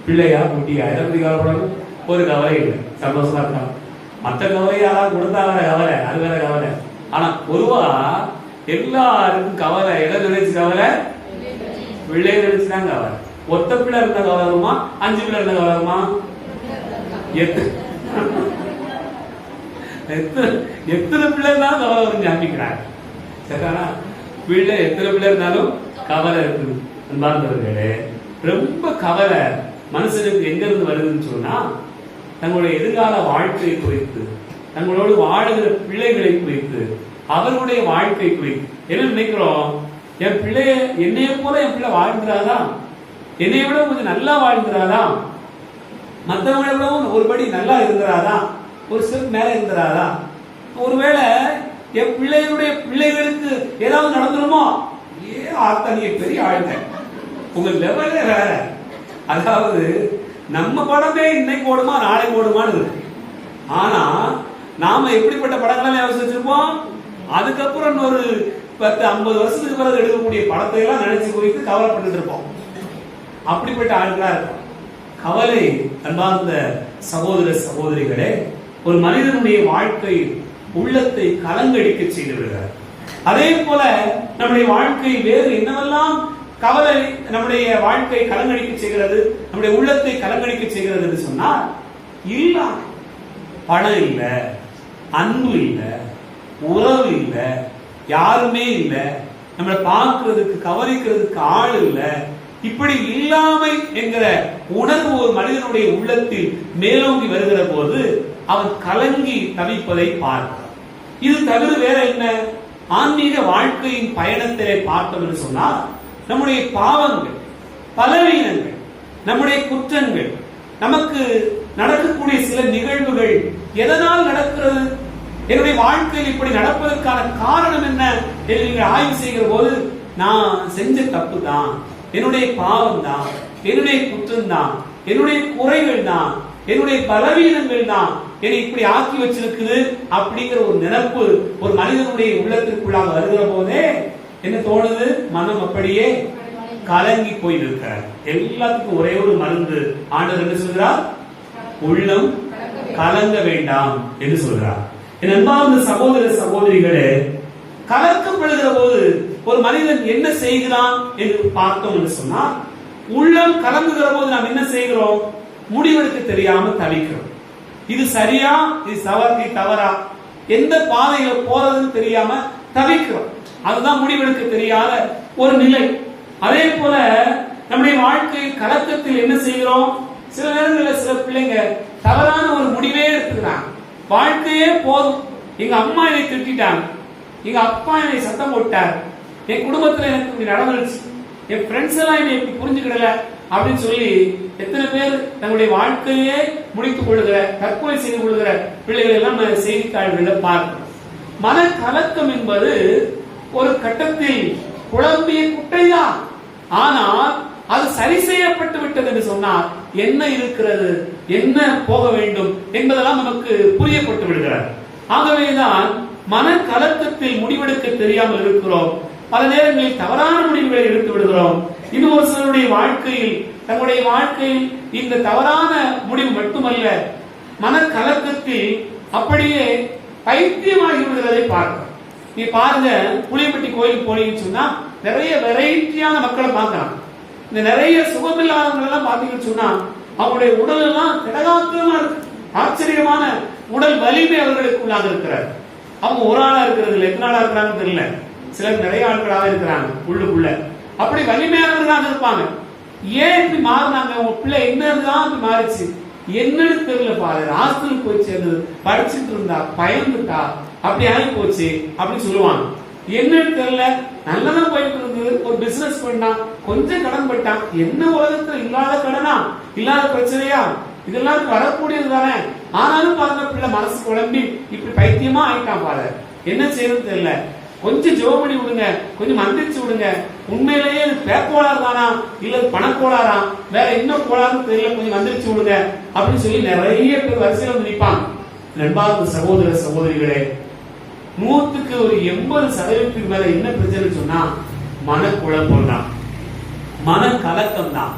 பிள்ளையா குட்டியா எதை பத்தி கவலைப்படணும்? ஒரு கவலை இல்லை, சந்தோஷமா இருக்காங்க. மற்ற கவலை யாராவது கொடுத்தா வேற கவலை, அது வேற கவலை. ஆனா பொதுவா எல்லாருக்கும் கவலை எதை நினைச்சு கவலை? பிள்ளைய நினைச்சுதான் கவலை. ஒத்த பிள்ளை இருந்தா கவலை வருமா, 5 பிள்ளை இருந்தா கவலை வருமா? எத்தனை பிள்ளை இருந்தாலும் கவலை வரும் ஞாபகிக்கிறாங்க. சரிதானா? பிள்ளை எத்தனை பிள்ளை இருந்தாலும் கவலை இருக்குது. அன்பார்ந்தவர்களே, ரொம்ப கவலை மனுஷனுக்கு எங்க இருந்து வருதுன்னு சொன்னா தங்களுடைய எதிர்கால வாழ்க்கை குறித்து, தங்களோடு வாழுகிற பிள்ளைகளை குறித்து, அவர்களுடைய வாழ்க்கை குறித்து. என்ன நினைக்கிறோம்? என் பிள்ளைய என்னைய போல என் பிள்ளை வாழ்கிறாதா, என்னைய விட கொஞ்சம் நல்லா வாழ்கிறாதா, மற்றவங்களை விடவும் ஒருபடி நல்லா இருக்கிறாதா, ஒரு ஸ்டெப் மேல இருக்கிறாதா, ஒருவேளை என் பிள்ளைகளுக்கு ஏதாவது நடந்துருமோ, நீ பெரிய ஆளுங்க, உங்க லெவலே வேற. அதாவது நம்ம படமே இன்னைக்கு ஓடுமா நாளைக்கு ஓடுமான்னு இருக்கு. ஆனா நாம எப்படிப்பட்ட படங்களை யோசிச்சிருப்போம், அதுக்கப்புறம் ஒரு 10-50 வருஷத்துக்கு பிறகு எடுக்கக்கூடிய படத்தை எல்லாம் நினைச்சு குறித்து கவலைப்பட்டு இருப்போம். அப்படிப்பட்ட ஆட்களா இருக்கும். கவலை அன்பார்ந்த சகோதர சகோதரிகளே, ஒரு மனிதனுடைய வாழ்க்கை உள்ளத்தை கலங்கடிக்க செய்து விடுகிறார். அதே போல நம்முடைய வாழ்க்கை வேறு என்னவெல்லாம் கவலை நம்முடைய வாழ்க்கை கலங்கடிக்க செய்கிறது, நம்முடைய உள்ளத்தை கலங்கடிக்க செய்கிறது என்று சொன்னால், இல்ல பணம் இல்ல, அன்பு இல்ல, உறவு இல்ல, யாருமே இல்ல, நம்மளை பார்க்கிறதுக்கு கவனிக்கிறதுக்கு ஆள் இல்ல, இப்படி இல்லாமை என்கிற உணர்வு ஒரு மனிதனுடைய உள்ளத்தில் மேலோங்கி வருகிற போது அவன் கலங்கி தவிப்பதை பார்க்கிறான். இது தவிர வேற என்ன? ஆன்மீக வாழ்க்கையின் பயணத்திலே பார்த்தோம் என்று சொன்னால் நம்முடைய பாவங்கள், பலவீனங்கள், நம்முடைய குற்றங்கள், நமக்கு நடக்கக்கூடிய சில நிகழ்வுகள் எதனால் நடக்கிறது, என்னுடைய வாழ்க்கையில் இப்படி நடப்பதற்கான காரணம் என்ன என்று நீங்கள் ஆய்வு செய்கிற போது நான் செஞ்ச தப்பு தான், என்னுடைய பாவம் தான், என்னுடைய குற்றம் தான், என்னுடைய குறைகள் தான், என்னுடைய பலவீனங்கள் தான் என்னை இப்படி ஆக்கி வச்சிருக்குது அப்படிங்கிற ஒரு நினைப்பு ஒரு மனிதனுடைய உள்ளத்திற்குள்ளாக வருகிற போதே என்ன தோணுது, மனம் அப்படியே கலங்கி போயிருக்கிறார். எல்லாத்துக்கும் ஒரே ஒரு மருந்து ஆண்டவர் என்ன சொல்கிறார், உள்ளம் கலங்க வேண்டாம் என்று சொல்கிறார். என் அன்பார்ந்த சகோதர சகோதரிகளே, கலக்கப்படுகிற போது ஒரு மனிதன் என்ன செய்கிறான் என்று பார்த்தோம் என்று சொன்னால், உள்ளம் கலங்குகிற போது நாம் என்ன செய்கிறோம், முடிவெடுக்க தெரியாம தவிக்கிறோம். இது சரியா, இது தவறா, எந்த பாதையில போறதுன்னு தெரியாம தவிக்கிறோம். அதுதான் முடிவெடுக்க தெரியாத ஒரு நிலை. அதே போல நம்முடைய வாழ்க்கை கலக்கத்தில் என்ன செய்கிறோம், சில நேரங்களில் சில பிள்ளைங்க தவறான ஒரு முடிவே எடுத்துக்கிறாங்க. வாழ்க்கையே போதும், எங்க அம்மா என்னை திட்டாங்க, எங்க அப்பா என்னை சத்தம் போட்டார், என் குடும்பத்துல எனக்கு இப்படி நடந்துருச்சு, என் ஃப்ரெண்ட்ஸ் எல்லாம் என்னை இப்படி புரிஞ்சுக்கிடல அப்படின்னு சொல்லி எத்தனை பேர் தங்களுடைய வாழ்க்கையே முடித்துக் கொள்ளுகிற, தற்கொலை செய்து கொள்ளுகிற பிள்ளைகள் எல்லாம் செய்தித்தாள்களில் பார்க்கிறோம். மன கலக்கம் என்பது ஒரு கட்டத்தில் குழம்பிய குட்டைதான். ஆனால் அது சரி செய்யப்பட்டு விட்டது என்று சொன்னால் என்ன இருக்கிறது, என்ன போக வேண்டும் என்பதெல்லாம் நமக்கு புரியப்பட்டு விடுகிறார். ஆகவேதான் மன கலக்கத்தில் முடிவெடுக்க தெரியாமல் இருக்கிறோம். பல நேரங்களில் தவறான முடிவுகளை எடுத்து விடுகிறோம். இன்னும் ஒரு சிலருடைய வாழ்க்கையில், தங்களுடைய வாழ்க்கையில் இந்த தவறான முடிவு மட்டுமல்ல, மன கலக்கத்தில் அப்படியே பைத்தியமாகி விடுகிறதை பார்க்கிறோம். நீ பாருங்க, புளியப்பட்டி கோயிலுக்கு போனீங்கன்னு சொன்னா நிறைய வெரைட்டியான மக்களை பார்க்கலாம். இந்த நிறைய சுகமில்லாதவங்க எல்லாம் பாத்தீங்கன்னு சொன்னா அவங்களுடைய உடல் எல்லாம் திடகாத்திரமா இருக்கு. ஆச்சரியமான உடல் வலிமை அவர்களுக்குள்ளாக இருக்கிறார். அவங்க ஒரு ஆளா இருக்கிறது இல்லை, எத்தனை ஆளா இருக்கிறாங்கன்னு தெரியல. சிலர் நிறைய ஆட்களாக இருக்கிறாங்க உள்ளுக்குள்ள. அப்படி வலிமையானவர்களாக இருப்பாங்க. ஏன் இப்படி மாறினாங்க, உங்க பிள்ளை என்னதான் இப்படி மாறிச்சு, என்னன்னு தெரியல பாரு, ஹாஸ்டலுக்கு போய் சேர்ந்தது, படிச்சுட்டு இருந்தா, பயந்துட்டா, அப்படி ஆகி போச்சு அப்படின்னு சொல்லுவாங்க. என்னன்னு தெரியல, நல்லதான் போயிட்டு இருந்தது, ஒரு பிசினஸ் பண்ணா, கொஞ்சம் கடன் பட்டான், என்ன உலகத்துல இல்லாத கடனா, இல்லாத பிரச்சனையா, இதெல்லாம் வரக்கூடியது தானே. ஆனாலும் பாருங்க பிள்ளை மனசு குழம்பி இப்படி பைத்தியமா ஆயிட்டான் பாரு. என்ன செய்யறது தெரியல, கொஞ்சம் ஜெபம் பண்ணி விடுங்க, கொஞ்சம் மந்திரிச்சு விடுங்க, உண்மையிலேயே பேக்கோளாறு தானா இல்ல பணக்கோளாரா, வேற என்ன கோளாறுன்னு தெரியல, கொஞ்சம் மந்திரிச்சு விடுங்க அப்படின்னு சொல்லி நிறைய பேர் வரிசையில வந்து நிற்பாங்க. ரெண்டாவது சகோதர சகோதரிகளே, 100க்கு ஒரு 80% மேல என்ன பிரச்சனை சொன்னா மனக்குழப்பம் தான், மன கலக்கம் தான்.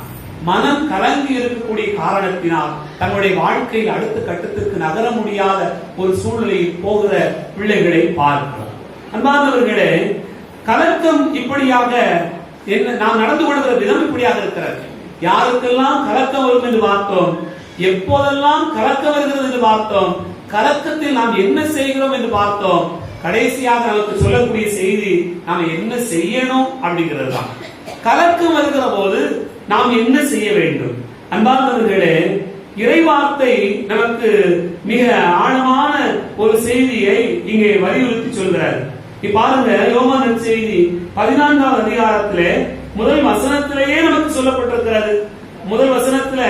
மனம் கலங்கி இருக்கக்கூடிய காரணத்தினால் தங்களுடைய வாழ்க்கையில் அடுத்த கட்டத்திற்கு நகர முடியாத ஒரு சூழ்நிலையில் போகிற பிள்ளைகளை பார்க்கிறோம். அன்பானவர்களே, கலக்கம் இப்படியாக என்ன நாம் நடந்து கொள்கிற விதம் இப்படியாக இருக்கிறது. யாருக்கெல்லாம் கலக்கம் வரும் என்று பார்த்தோம், எப்போதெல்லாம் கலக்கம் வருகிறது என்று பார்த்தோம், கலக்கத்தில் நாம் என்ன செய்கிறோம் என்று பார்த்தோம். கடைசியாக நமக்கு சொல்லக்கூடிய செய்தி நாம் என்ன செய்யணும் அப்படிங்கிறது தான். கலக்கம் வருகிற போது நாம் என்ன செய்ய வேண்டும்? அன்பார்ந்தவர்களே, இறைவார்த்தை நமக்கு மிக ஆழமான ஒரு செய்தியை இங்கே வலியுறுத்தி சொல்கிறார். இப்ப பாருங்க, யோவான் நற்செய்தி 14வது அதிகாரத்திலே முதல் வசனத்திலேயே நமக்கு சொல்லப்பட்டிருக்கிறது. முதல் வசனத்துல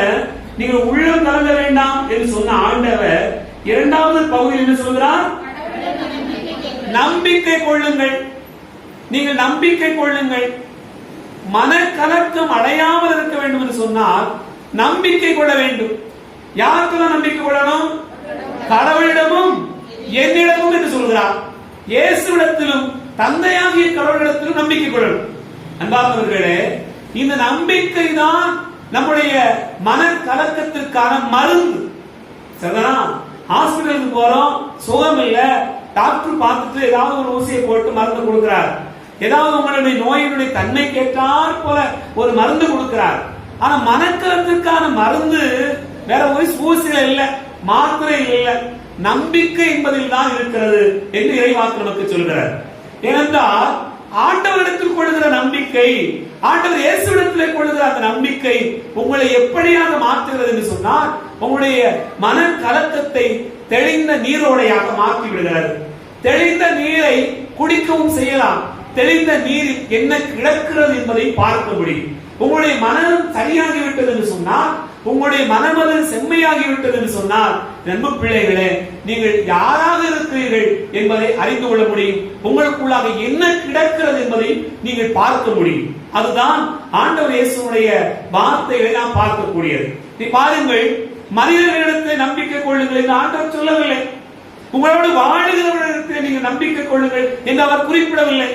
நீங்கள் உள்ளம் கலங்க வேண்டாம் என்று சொன்ன ஆண்டவர் 2வது பகுதியில் என்ன சொல்கிறார்? நம்பிக்கை கொள்ளுங்கள், நீங்கள் நம்பிக்கை கொள்ளுங்கள். மனக்கலக்கம் அடையாமல் இருக்க வேண்டும் என்று சொன்னால் நம்பிக்கை கொள்ள வேண்டும். யாருக்கெல்லாம் நம்பிக்கை கொள்ளணும்? கடவுளிடமும் என்னிடமும் என்று சொல்கிறார். இயேசுவிடத்திலும் தந்தையாகிய கடவுளிடத்திலும் நம்பிக்கை கொள்ளணும். அன்பார்ந்தவர்களே, இந்த நம்பிக்கை தான் நம்முடைய மனக்கலக்கத்திற்கான மருந்து. சரிதானா? ஹாஸ்பிட்டலுக்கு போறோம், சுகம் இல்ல, டாக்டர் பார்த்துட்டு ஏதாவது ஒரு ஊசியை போட்டு மருந்து கொடுக்கிறார், ஏதாவது உங்களுடைய நோயினுடைய தன்மை கேட்டார் போல ஒரு மருந்து கொடுக்கிறார். ஆனா மனக்கலத்திற்கான மருந்து வேற ஒரு ஊசியில இல்ல, மாத்திரையில் இல்ல, நம்பிக்கை என்பதில் தான் இருக்கிறது என்று இறைவாக்கு நமக்கு சொல்கிறார். ஏனென்றால் ஆண்டவரிடத்தில் கொள்கிற நம்பிக்கை, ஆண்டவர் இயேசுவிடத்தில் கொள்கிற அந்த நம்பிக்கை உங்களை எப்படியாக மாற்றுகிறது என்று சொன்னால் உங்களுடைய மன கலக்கத்தை தெளிந்த நீரோடையாக மாற்றி விடுகிறது. தெளிந்த நீரை குடிக்கவும் செய்யலாம். தெளிந்த நீரில் என்ன கிடக்கிறது என்பதை பார்க்க முடியும். உங்களுடைய மனம் சரியாகிவிட்டது என்று சொன்னால், உங்களுடைய மனமது செம்மையாகிவிட்டது என்று சொன்னால், நண்பு பிள்ளைகளே, நீங்கள் யாராக இருக்கிறீர்கள் என்பதை அறிந்து கொள்ள முடியும். உங்களுக்குள்ளாக என்ன கிடக்கிறது என்பதை நீங்கள் பார்க்க முடியும். அதுதான் ஆண்டவர் இயேசுவுடைய வார்த்தைகளை நாம் பார்க்கக்கூடியது. நீ பாருங்கள், மனிதர்களிடத்தில் நம்பிக்கை கொள்ளுங்கள் என்று ஆண்டவர் சொல்லவில்லை. உங்களோடு வாழுகிறவர்களிடத்தில் நீங்கள் நம்பிக்கை கொள்ளுங்கள் என்று அவர் குறிப்பிடவில்லை.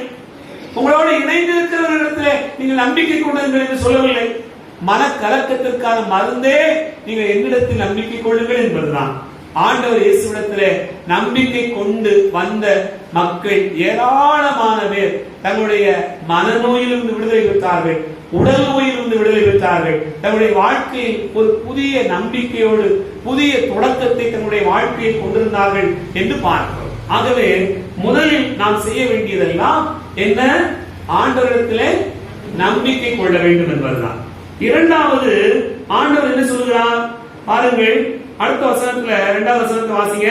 உங்களோடு இணைந்திருக்கிறவர்களிடத்தில் நீங்கள் நம்பிக்கை கொள்ளுங்கள் என்று சொல்லவில்லை. மனக்கலக்கத்திற்கான மருந்தே நீங்கள் என்னிடத்தில் நம்பிக்கை கொள்ளுங்கள் என்பதுதான். ஆண்டவர் இயேசுவிடத்திலே நம்பிக்கை கொண்டு வந்த மக்கள் ஏராளமான பேர் தங்களுடைய மனநோயிலிருந்து விடுதலை பெற்றார்கள், உடல் நோயிலிருந்து விடுதலை பெற்றார்கள். தங்களுடைய வாழ்க்கையில் ஒரு புதிய நம்பிக்கையோடு புதிய தொடக்கத்தை தங்களுடைய வாழ்க்கையில் கொண்டிருந்தார்கள் என்று பார்க்கிறோம். ஆகவே முதலில் நாம் செய்ய வேண்டியதெல்லாம் என்ன? ஆண்டவரிடத்திலே நம்பிக்கை கொள்ள வேண்டும் என்பதுதான். இரண்டாவது, ஆண்டவர் என்ன சொல்கிறார் பாருங்கள். அடுத்த வசனத்துல, இரண்டாவது வசனத்தை வாசிங்க.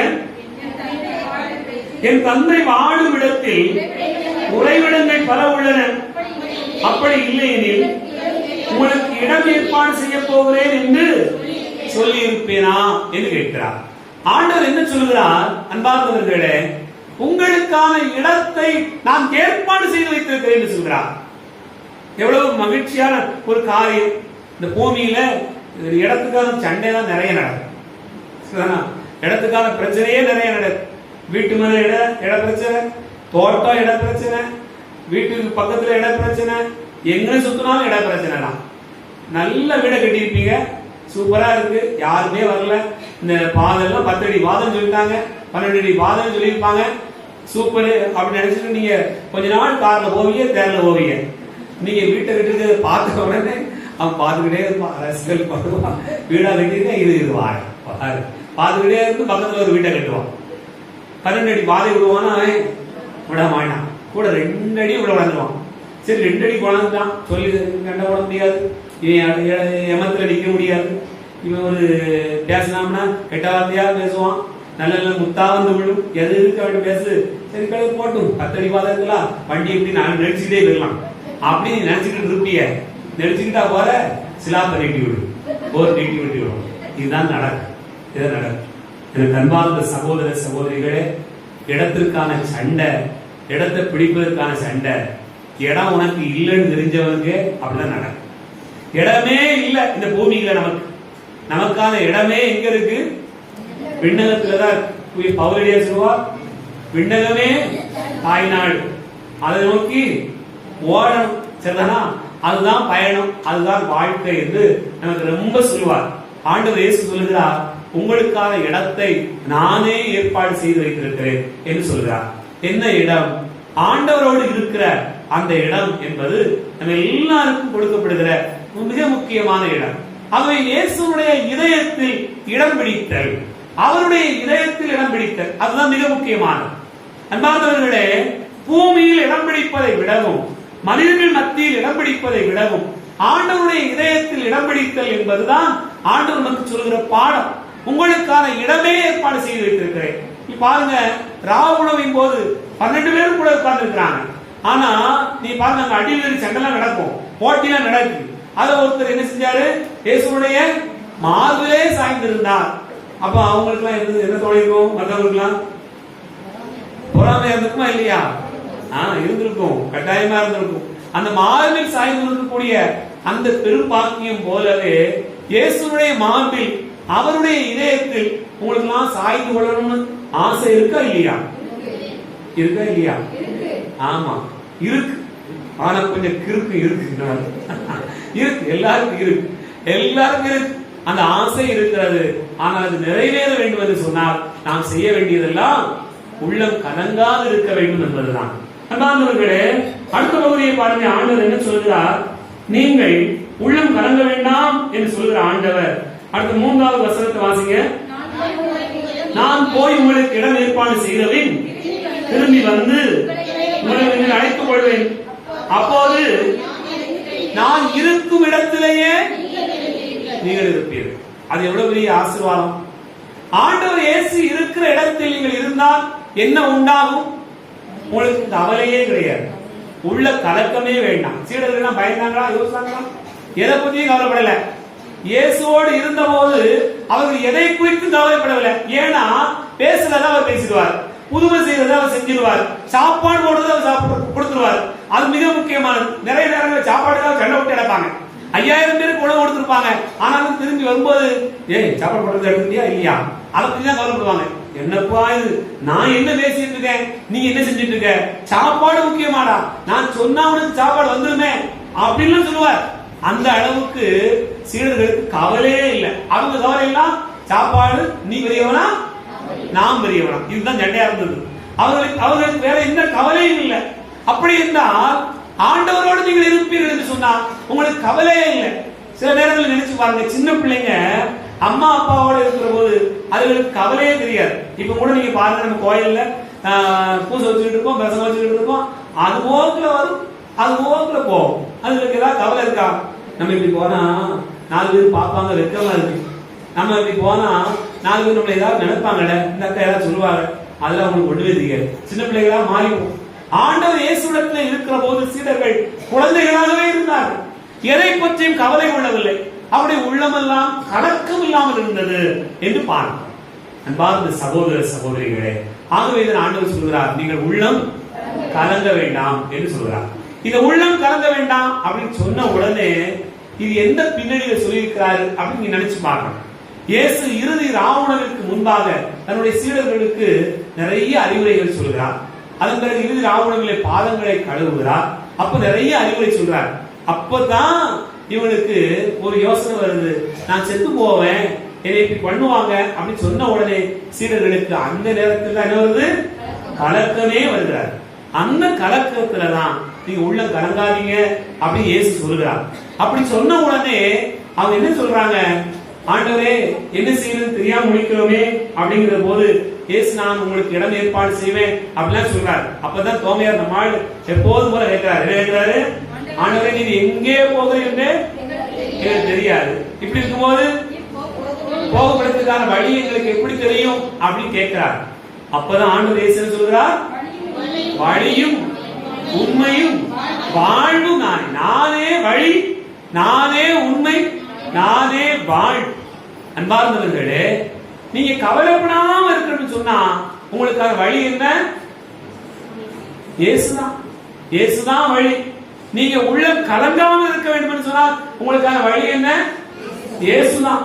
என் தந்தை வாழும் இடத்தில் உறைவிடங்கள் பல உள்ளன, அப்படி இல்லையெனில் உங்களுக்கு இடம் ஏற்பாடு செய்ய போகிறேன் என்று சொல்லி இருப்பேனா என்று கேட்கிறார். ஆண்டவர் என்ன சொல்கிறார்? அன்பார்ந்தவர்களே, உங்களுக்கான இடத்தை நான் ஏற்பாடு செய்து வைத்திருக்கிறேன் என்று சொல்கிறார். எவ்வளவு மகிழ்ச்சியான ஒரு காரியம். இந்த பூமியில இடத்துக்கான சண்டை தான் நிறைய நடக்கும். இடத்துக்கான பிரச்சனையே நிறைய நடக்கும். வீட்டு மேல இட பிரச்சனை, தோட்டம் இட பிரச்சனை, வீட்டுக்கு பக்கத்துல இட பிரச்சனை, எங்க சுத்தினாலும் இட பிரச்சனை தான். நல்ல வீடை கட்டியிருப்பீங்க, சூப்பரா இருக்கு, யாருமே வரல. இந்த பாதெல்லாம் 10 அடி பாதம் சொல்லிட்டாங்க, 12 அடி பாதம் சொல்லியிருப்பாங்க, சூப்பர் அப்படின்னு நினைச்சிட்டு நீங்க கொஞ்ச நாள் கார்ல போவீங்க, தேர்ல போவீங்க. நீங்க வீட்டை கட்டிட்டு பார்த்த உடனே அவன் பார்த்துக்கிட்டே இருப்பான், ரசிகல் பண்ணுவான். வீடா கட்டிருக்க இது வாழ பார்த்துக்கிட்டே இருந்து பக்கத்துல ஒரு வீட்டை கட்டுவான். 12 அடி பாதை விடுவானா அவன் விட மாட்டான், கூட 2 அடி விட வளர்ந்துருவான். சரி 2 அடி குழந்தான் சொல்லி கண்ட விட முடியாது, இவன் எமத்துல நிக்க முடியாது. இவன் ஒரு பேசினாம்னா கெட்ட வார்த்தையா பேசுவான், நல்ல நல்ல முத்தா வந்து விழும். எது இருக்க வேண்டும் பேசு, சரி கழுவு போட்டும், 10 அடி பாதை இருக்கலாம், வண்டி எப்படி நான் நடிச்சுட்டே போயிடலாம் அப்படின்னு நினைச்சுக்கிட்டு இருப்பிய. நடிச்சுக்கிட்டா போற சிலாப்பை நீட்டி விடும், போர் நீட்டி விட்டு விடும். இதுதான் நடக்கும். இதை நடக்கும். எனக்கு அன்பார்ந்த சகோதர சகோதரிகளே, இடத்திற்கான சண்டை, இடத்தை பிடிப்பதற்கான சண்டை, இடம் உனக்கு இல்லைன்னு தெரிஞ்சவனுக்கு அப்படிதான் நடக்கும். இடமே இல்லை இந்த பூமியில, நமக்கான இடமே எங்க இருக்கு? விண்ணகத்துலதான். பவுலடியா சொல்லுவார், விண்ணகமே தாய்நாடு, அதை நோக்கி ஓடணும். சரிதானா? அதுதான் பயணம், அதுதான் வாழ்க்கை என்று நமக்கு ரொம்ப சொல்லுவார். ஆண்டவர் இயேசு சொல்லுகிறார், உங்களுக்கான இடத்தை நானே ஏற்பாடு செய்து வைத்திருக்கிறேன் என்று சொல்கிறார். என்ன இடம்? ஆண்டவரோடு இருக்கிற அந்த இடம் என்பது நம்ம எல்லாருக்கும் கொடுக்கப்படுகிற மிக முக்கியமான இடம். ஆகவே இயேசுடைய இதயத்தில் இடம் பிடித்தல், அவருடைய இதயத்தில் இடம் பிடித்தல், அதுதான் மிக முக்கியமானது. அன்பார்ந்தவர்களே, பூமியில் இடம் பிடிப்பதை விடவும், மனிதர்கள் மத்தியில் இடம் பிடிப்பதை விடவும், ஆண்டவருடைய இதயத்தில் இடம் பிடித்தல் என்பதுதான் ஆண்டவர் நமக்கு சொல்கிற பாடம். உங்களுக்கான இடமே ஏற்பாடு செய்து வைத்திருக்கிறேன். பாருங்க, ராவ உணவின் போது 12 பேரும் கூட உட்கார்ந்து இருக்கிறாங்க. ஆனா நீ பாருங்க, அங்க அடிவேறு சண்டெல்லாம் நடக்கும், போட்டியெல்லாம் நடக்குது. அத ஒருத்தர் என்ன செஞ்சாரு? இயேசுடைய மார்பிலே சாய்ந்திருந்தார். அப்ப அவங்களுக்கு எல்லாம் என்ன தோணிருக்கும்? மற்றவங்களுக்குலாம் பொறாமை இருந்திருக்குமா இல்லையா? இருந்திருக்கும், கட்டாயமா இருந்திருக்கும். அந்த மார்பில் சாய்ந்திருக்கக்கூடிய அந்த பெரும்பாக்கியம் போலவே இயேசுடைய மார்பில், அவருடைய இதயத்தில் உங்களுக்கு எல்லாம் சாய்ந்து கொள்ளணும்னு ஆசை இருக்கா இல்லையா? இருக்கா இல்லையா? ஆமா இருக்கு. ஆனா கொஞ்சம் கிறுக்கு இருக்கு, இருக்கு, எல்லாருக்கும் இருக்கு, எல்லாருக்கும் இருக்கு. அந்த ஆசை இருக்கிறது. ஆனால் அது நிறைவேற வேண்டும் என்று சொன்னால் நாம் செய்ய வேண்டியதெல்லாம் உள்ளம் கலங்காது இருக்க வேண்டும் என்பதுதான். அன்பார்ந்தவர்களே, அடுத்த பகுதியை பாருங்க. ஆண்டவர் என்ன சொல்கிறார்? நீங்கள் உள்ளம் கலங்க வேண்டாம் என்று சொல்கிற ஆண்டவர் அடுத்த 3வது வசனத்தை வாசிங்க. நான் போய் உங்களுக்கு இடம் ஏற்பாடு செய்தபின் திரும்பி வந்து உங்களை அழைத்துக் கொள்வேன். அப்போது நான் இருக்கும் இடத்திலேயே நீங்கள் இருப்பீர்கள். அது எவ்வளவு பெரிய ஆசீர்வாதம்! ஆண்டவர் இயேசு இருக்கிற இடத்தில் நீங்கள் இருந்தால் என்ன உண்டாகும்? உங்களுக்கு கவலையே கிடையாது, உள்ள கலக்கமே வேண்டாம். சீடர்கள் பயந்தாங்களா, யோசிச்சாங்களா? எதை பத்தியும் கவலைப்படல. இயேசுவோடு இருந்த போது அவர்கள் எதை குறித்து கவலைப்படவில்லை. ஏன்னா பேசுறதா அவர் பேசிடுவார், புதுமை செய்யறதா அவர் செஞ்சிருவார், சாப்பாடு போடுறத அவர் சாப்பிட்டு கொடுத்துருவார். அது மிக முக்கியமானது. நிறைய நேரங்கள் சாப்பாடுக்காக சண்டை விட்டு கிடப்பாங்க. 5000 பேருக்கு உணவு கொடுத்துருப்பாங்க. ஆனாலும் திரும்பி வரும்போது சாப்பாடு போடுறது எடுத்துட்டியா இல்லையா, அதை பத்தி தான் கவலைப்படுவாங்க. என்னப்பா இது, நான் என்ன பேசிட்டு இருக்கேன், நீங்க என்ன செஞ்சிட்டு இருக்க, சாப்பாடு முக்கியமாடா, நான் சொன்னா உனக்கு சாப்பாடு வந்துருமே அப்படின்னு சொல்லுவார். அந்த அளவுக்கு சீடர்களுக்கு கவலையே இல்லை. அவங்க கவலை எல்லாம் சாப்பாடு, நீ பெரியவனா நான் பெரியவனா, இதுதான் சண்டையா இருந்தது. அவர்களுக்கு வேற எந்த கவலையும் இல்லை. அப்படி இருந்தால் ஆண்டவரோடு நீங்கள் இருப்பீர்கள் என்று சொன்னா உங்களுக்கு கவலையே இல்லை. சில நேரங்களில் நினைச்சு பாருங்க, சின்ன பிள்ளைங்க அம்மா அப்பாவோட இருக்கிற போது அதுகளுக்கு கவலையே தெரியாது. இப்ப கூட நீங்க பாருங்க, நம்ம கோயில்ல பூசை வச்சுக்கிட்டு இருக்கோம், பிரசனம் வச்சுக்கிட்டு இருக்கோம், அது போக்குல வரும், அது போக்குல போகும். அதுக்கு ஏதாவது கவலை இருக்கா? நம்ம இப்படி போனா 4 பேர் பார்ப்பாங்க, வெக்கமா இருக்கு. நம்ம இப்படி போனா 4 பேர் நம்மள ஏதாவது நினைப்பாங்கல்ல, இந்த அக்கா ஏதாவது சொல்லுவாங்க, அதெல்லாம் உங்களுக்கு ஒண்ணுமே தெரியாது. சின்ன பிள்ளைகளா மாறிடும். ஆண்டவர் இயேசுவிடத்துல இருக்கிற போது சீடர்கள் குழந்தைகளாகவே இருந்தார்கள். எதை பற்றியும் கவலை கொள்ளவில்லை. அவருடைய உள்ளமெல்லாம் கலக்கம் இல்லாமல் இருந்தது என்று பாருங்கள். அன்பார்ந்த சகோதர சகோதரிகளே, ஆகவே ஆண்டவர் சொல்கிறார், நீங்கள் உள்ளம் கலங்க வேண்டாம் என்று சொல்கிறார். இந்த உள்ளம் கலங்க வேண்டாம் அப்படின்னு சொன்ன உடனே இது எந்த பின்னணியில சொல்லியிருக்கிறாரு அப்படின்னு நீங்க நினைச்சு பார்க்கணும். இயேசு இறுதி ராவுணவிற்கு முன்பாக தன்னுடைய சீடர்களுக்கு நிறைய அறிவுரைகள் சொல்கிறார். அதன் பிறகு இறுதி ராவுணவிலே பாதங்களை கழுவுகிறார். அப்ப நிறைய அறிவுரை சொல்றார். அப்பதான் இவனுக்கு ஒரு யோசனை வருது, நான் செத்து போவேன், என்னை இப்படி பண்ணுவாங்க அப்படின்னு சொன்ன உடனே சீடர்களுக்கு அந்த நேரத்தில் என்ன வருது, கலக்கமே வருகிறார். அந்த கலக்கத்துலதான் நீங்க உள்ள கலங்காதீங்க அப்படின்னு இயேசு சொல்லுகிறார். அப்படி சொன்ன உடனே அவங்க என்ன சொல்றாங்க, ஆண்டவரே என்ன செய்யறது தெரியாம முடிக்கிறோமே அப்படிங்கிற போது இயேசு நான் உங்களுக்கு இடம் ஏற்பாடு செய்வேன் அப்படிலாம் சொல்றாரு. அப்பதான் தோமையார் நம்மால் எப்போதும் போல கேட்கிறாரு. என்ன கேட்கிறாரு? ஆண்டவரே நீங்க எங்கே போகிறீங்க எனக்கு தெரியாது, இப்படி இருக்கும்போது போகப்படுறதுக்கான வழி எங்களுக்கு எப்படி தெரியும் அப்படின்னு கேட்கிறார். அப்பதான் ஆண்டவர் இயேசு சொல்றார், வழியும் உண்மையும் வாழ்வும் நானே, நானே வழி, நானே உண்மை, நானே வாழ். அன்பார்ந்தவர்களே, நீங்க கவலைப்படாம இருக்கணும்னு சொன்னா உங்களுக்கான வழி என்ன? இயேசுதான். இயேசுதான் வழி. நீங்க உள்ள கலங்காம இருக்க வேண்டும் சொன்னா உங்களுக்கான வழி என்ன? இயேசுதான்.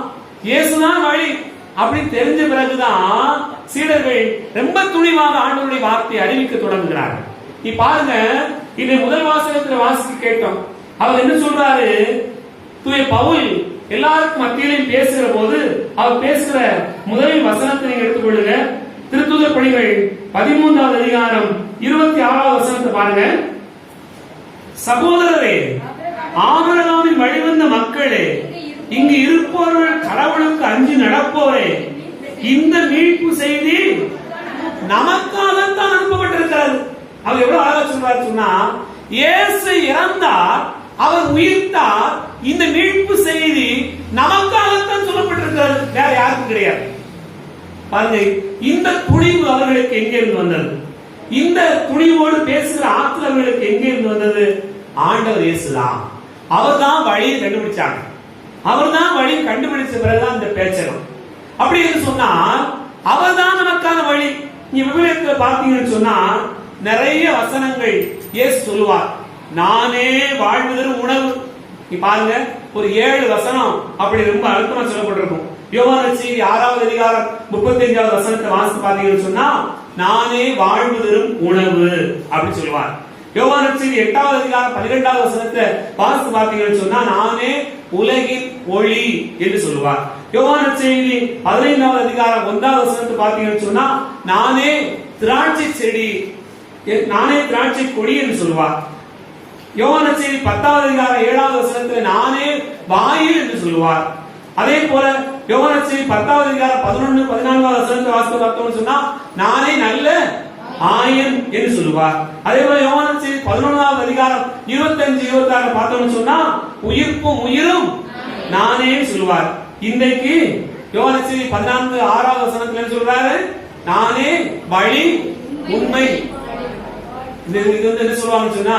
இயேசுதான் வழி அப்படின்னு தெரிஞ்ச பிறகுதான் சீடர்கள் ரொம்ப துணிவாக ஆண்டவருடைய வார்த்தையை அறிவிக்க தொடங்குகிறார்கள். நீ பாருங்க, இந்த முதல் வாசகத்துல வாசிக்க கேட்டோம். அவர் என்ன சொல்றாரு, தூய பவுல் எல்லாருக்கும் மத்தியிலையும் பேசுகிற போது அவர் பேசுகிற முதல் வசனத்தை நீங்க எடுத்துக்கொள்ளுங்க. திருத்தூதர் பணிகள் 13வது அதிகாரம் 26வது வசனத்தை பாருங்க. சகோதரரே, ஆபிரகாமின் வழிவந்த மக்களே, இங்கு இருப்பவர்கள் கடவுளுக்கு அஞ்சி நடப்போரே, இந்த மீட்பு செய்தி நமக்காகத்தான் அனுப்பப்பட்டிருக்கிறது. அவர் எவ்வளவு அழகா சொல்றாரு சொன்னா, இயேசு இறந்தார், அவர் உயிர்த்தார், இந்த மீட்பு செய்தி நமக்காகத்தான் சொல்லப்பட்டிருக்கிறது, வேற யாருக்கும் கிடையாது. பாருங்க, இந்த துணிவு அவர்களுக்கு எங்கே இருந்து வந்தது? இந்த துணிவோடு பேசுகிற ஆற்றல் அவர்களுக்கு எங்கே இருந்து வந்தது? ஆண்டவர் இயேசுதான். அவர் தான் வழியை கண்டுபிடிச்சாங்க. அவர் தான் வழி கண்டுபிடிச்ச பிறகுதான் இந்த பேச்சகம். அப்படி என்று சொன்னால் அவர் தான் நமக்கான வழி. நீங்க விவிலியத்துல பார்த்தீங்கன்னு சொன்னா நிறைய வசனங்கள் இயேசு சொல்லுவார், நானே வாழ்வு தரும் உணவு. நீ பாருங்க, ஒரு 7 வசனம் அப்படி ரொம்ப அழுத்தமா சொல்லப்பட்டிருக்கும். யோவான் நற்செய்தி 6வது அதிகாரம் 35வது வசனத்தை வாசித்து பார்த்தீங்கன்னு சொன்னா நானே வாழ்வு தரும் உணவு அப்படி சொல்லுவார். யோவான் நற்செய்தி 8வது அதிகாரம் 12வது வசனத்தை வாசித்து பார்த்தீங்கன்னு சொன்னா நானே உலகின் ஒளி என்று சொல்லுவார். யோவான் நற்செய்தி 15வது அதிகாரம் 1வது வசனத்தை பார்த்தீங்கன்னு சொன்னா நானே திராட்சை செடி, நானே திராட்சை கொடி என்று சொல்லுவார். யோவான் நற்செய்தி 10வது அதிகாரம் 7வது வசனத்தில் நானே வாயில் என்று சொல்லுவார். அதே போல யோவான் நற்செய்தி 10வது அதிகாரம் 11, 14வது வசனத்தை வாசித்து பார்த்தோம்னு சொன்னா நானே நல்ல ஆயன் என்று சொல்லுவார். அதே போல யோவான் நற்செய்தி 11வது அதிகாரம் 25, 26 பார்த்தோம்னு சொன்னா உயிர்ப்பும் உயிரும் நானே சொல்லுவார். இன்றைக்கு யோவான் நற்செய்தி 14, 6வது வசனத்துல என்ன சொல்றாரு? நானே வழி உண்மை இது வந்து என்ன சொல்லுவாங்கன்னு சொன்னா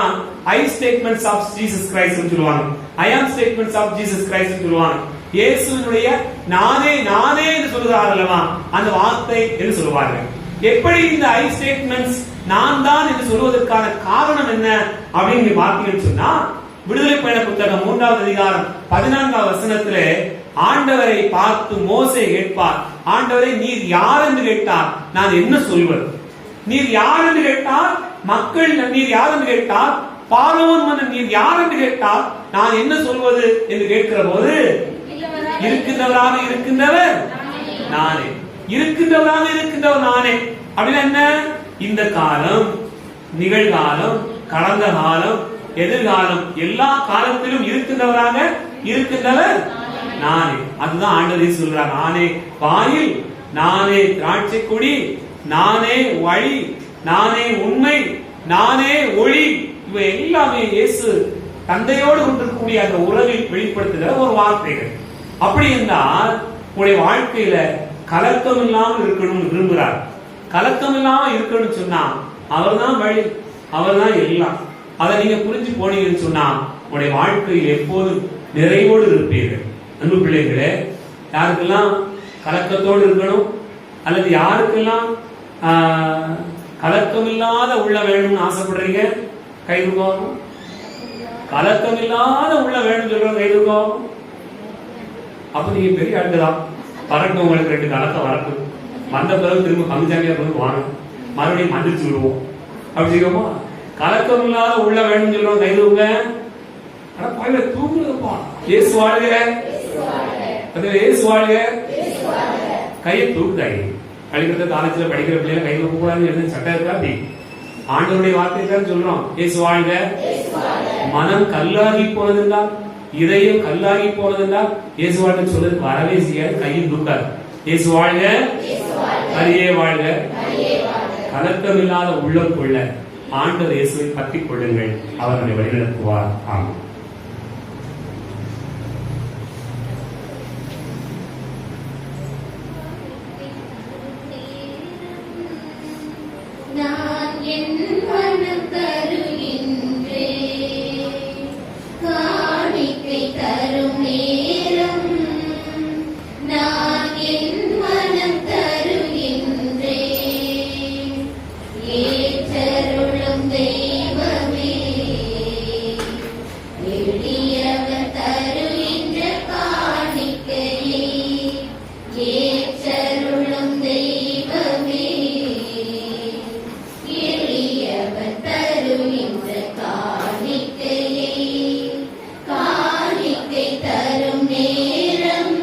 ஐ ஸ்டேட்மெண்ட்ஸ் ஆஃப் ஜீசஸ் கிரைஸ்ட் சொல்லுவாங்க. ஐ ஆம் ஸ்டேட்மெண்ட்ஸ் ஆஃப் ஜீசஸ் கிரைஸ்ட் சொல்லுவாங்க. இயேசுவினுடைய நானே நானே என்று சொல்லுகிறார் அல்லவா, அந்த வார்த்தை என்று சொல்லுவார்கள். எப்படி இந்த ஐ ஸ்டேட்மெண்ட்ஸ் நான் தான் என்று சொல்வதற்கான காரணம் என்ன அப்படின்னு பார்த்தீங்கன்னு சொன்னா, விடுதலை பயண புத்தகம் 3வது அதிகாரம் 14வது வசனத்திலே ஆண்டவரை பார்த்து மோசே கேட்பார், ஆண்டவரை நீர் யார் என்று கேட்டார், நான் என்ன சொல்வது? நீர் யார் என்று கேட்டார், மக்கள் நீர் யார் என்று கேட்டார், பார்வோன் மன்னன் நீர் யார் என்று கேட்டார், நான் என்ன சொல்வது என்று கேட்கிற போது, இருக்கின்றவராக இருக்கின்றவர் நானே, இருக்கின்றவராக இருக்கின்றவர் நானே. அப்படின்னா என்ன? இந்த காலம், நிகழ்காலம், கடந்த காலம், எதிர்காலம், எல்லா காலத்திலும் இருக்கின்றவராக இருக்கின்றவர் நானே. அதுதான் ஆண்டவர் சொல்றார், நானே வாயில், நானே திராட்சை கொடி, நானே வழி, நானே உண்மை, நானே ஒளி. இவை எல்லாமே இயேசு தந்தையோடு கொண்டிருக்கக்கூடிய அந்த உறவில் வெளிப்படுத்துகிற ஒரு வார்த்தைகள். அப்படி என்றால் உங்களுடைய வாழ்க்கையில கலக்கம் இல்லாமல் இருக்கணும் விரும்புகிறார். கலக்கம் இல்லாமல் இருக்கணும்னு சொன்னா அவர்தான் வழி, அவர்தான் எல்லாம். அதை நீங்க புரிஞ்சு போனீங்கன்னு சொன்னா உங்களுடைய வாழ்க்கையில் எப்போதும் நிறைவோடு இருப்பீர்கள். அன்பு பிள்ளைகளே, யாருக்கெல்லாம் கலக்கத்தோடு இருக்கணும் அல்லது யாருக்கெல்லாம் கலக்கமில்லாத உள்ள வேணும்னு ஆசைப்படுறீங்க கைதுக்கோம். கலக்கமில்லாத உள்ள வேணும் சொல்ற கைதுக்கோம். அப்ப நீங்க பெரிய ஆண்டுதான். வரட்டும், உங்களுக்கு 2 கலக்கம் வரட்டும். வந்த பிறகு திரும்ப பங்குச்சாமியா பிறகு வாங்க, மறுபடியும் மந்திரிச்சு விடுவோம். அப்படி செய்வோமா? கலக்கம் இல்லாத உள்ள வேணும் சொல்றோம் கைதுங்க. ஆனா பயில தூங்குறப்பா இயேசு வாழ்க, இயேசு வாழ்க. கையை தூக்குதாய். படிக்கிற காலேஜ்ல படிக்கிற பிள்ளைங்க கை தூக்க கூடாதுன்னு சட்டம் இருக்கா? அப்படி ஆண்டவருடைய வார்த்தை தான் சொல்றோம், இயேசு வாழ்க. மனம் கல்லாகி போனதுண்டா, இதயம் கல்லாகி போனதுண்டா, இயேசு வாழ்க சொல்றதுக்கு வரவே செய்யாது. கையில் தூக்காது. இயேசு வாழ்க, ஹரியே வாழ்க. கலக்கம் இல்லாத உள்ளம் கொள்ள ஆண்டவர் இயேசுவை பற்றிக் கொள்ளுங்கள், அவர் நம்மை வழிநடத்துவார். ஆமாம். நான் என் மனம் தருகின்றே, காணிக்கை தரும் நேரம். நான் என் மனம் தருகின்றே, ஏற்றருளும் தெய்வமே, எளியவர் தருகின்ற காணிக்கையை ஏற்றருளும் தெய்வமே, எளியவர் தருகின்ற காணிக்கையை. காணிக்கை தரும் நேரம்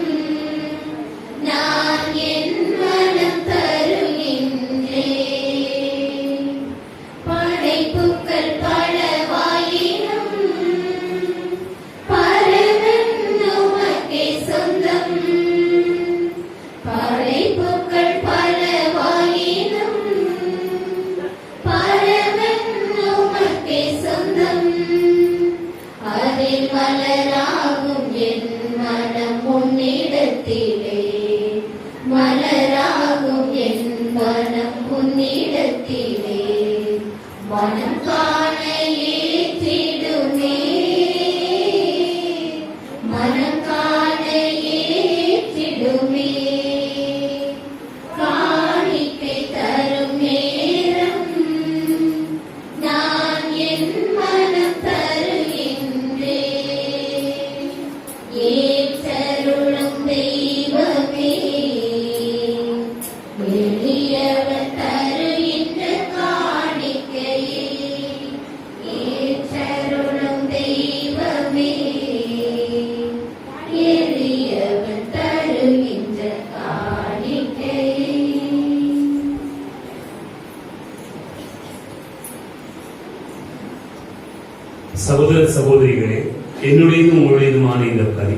நான் என் மனம் தருகின்றேன். படைப்புக்கள் பலவாயினும் பரமன் உமக்கே சொந்தம். படைப்புக்கள் பலவாயினும் பரமன் உமக்கே சொந்தம். அதில் மலராகும் என் மனம் உன்னிடத்திலே, மலராகும் என் மனம் உன்னிடத்திலே. மனம் காண ஏற்றிடுமே, மனம் காண ஏற்றிடுமே. காணிக்கை தரும் நேரம் நான் என் மனம் தருகின்றேன், ஏற்றருளும் தெய்வமே, எளியவர் தருகின்ற காணிக்கையை. ஏற்றருளும் தெய்வமே, எளியவர் தருகின்ற காணிக்கையை. சகோதர சகோதரிகளே, என்னுடையதும் உங்களுடையதுமான இந்த பதி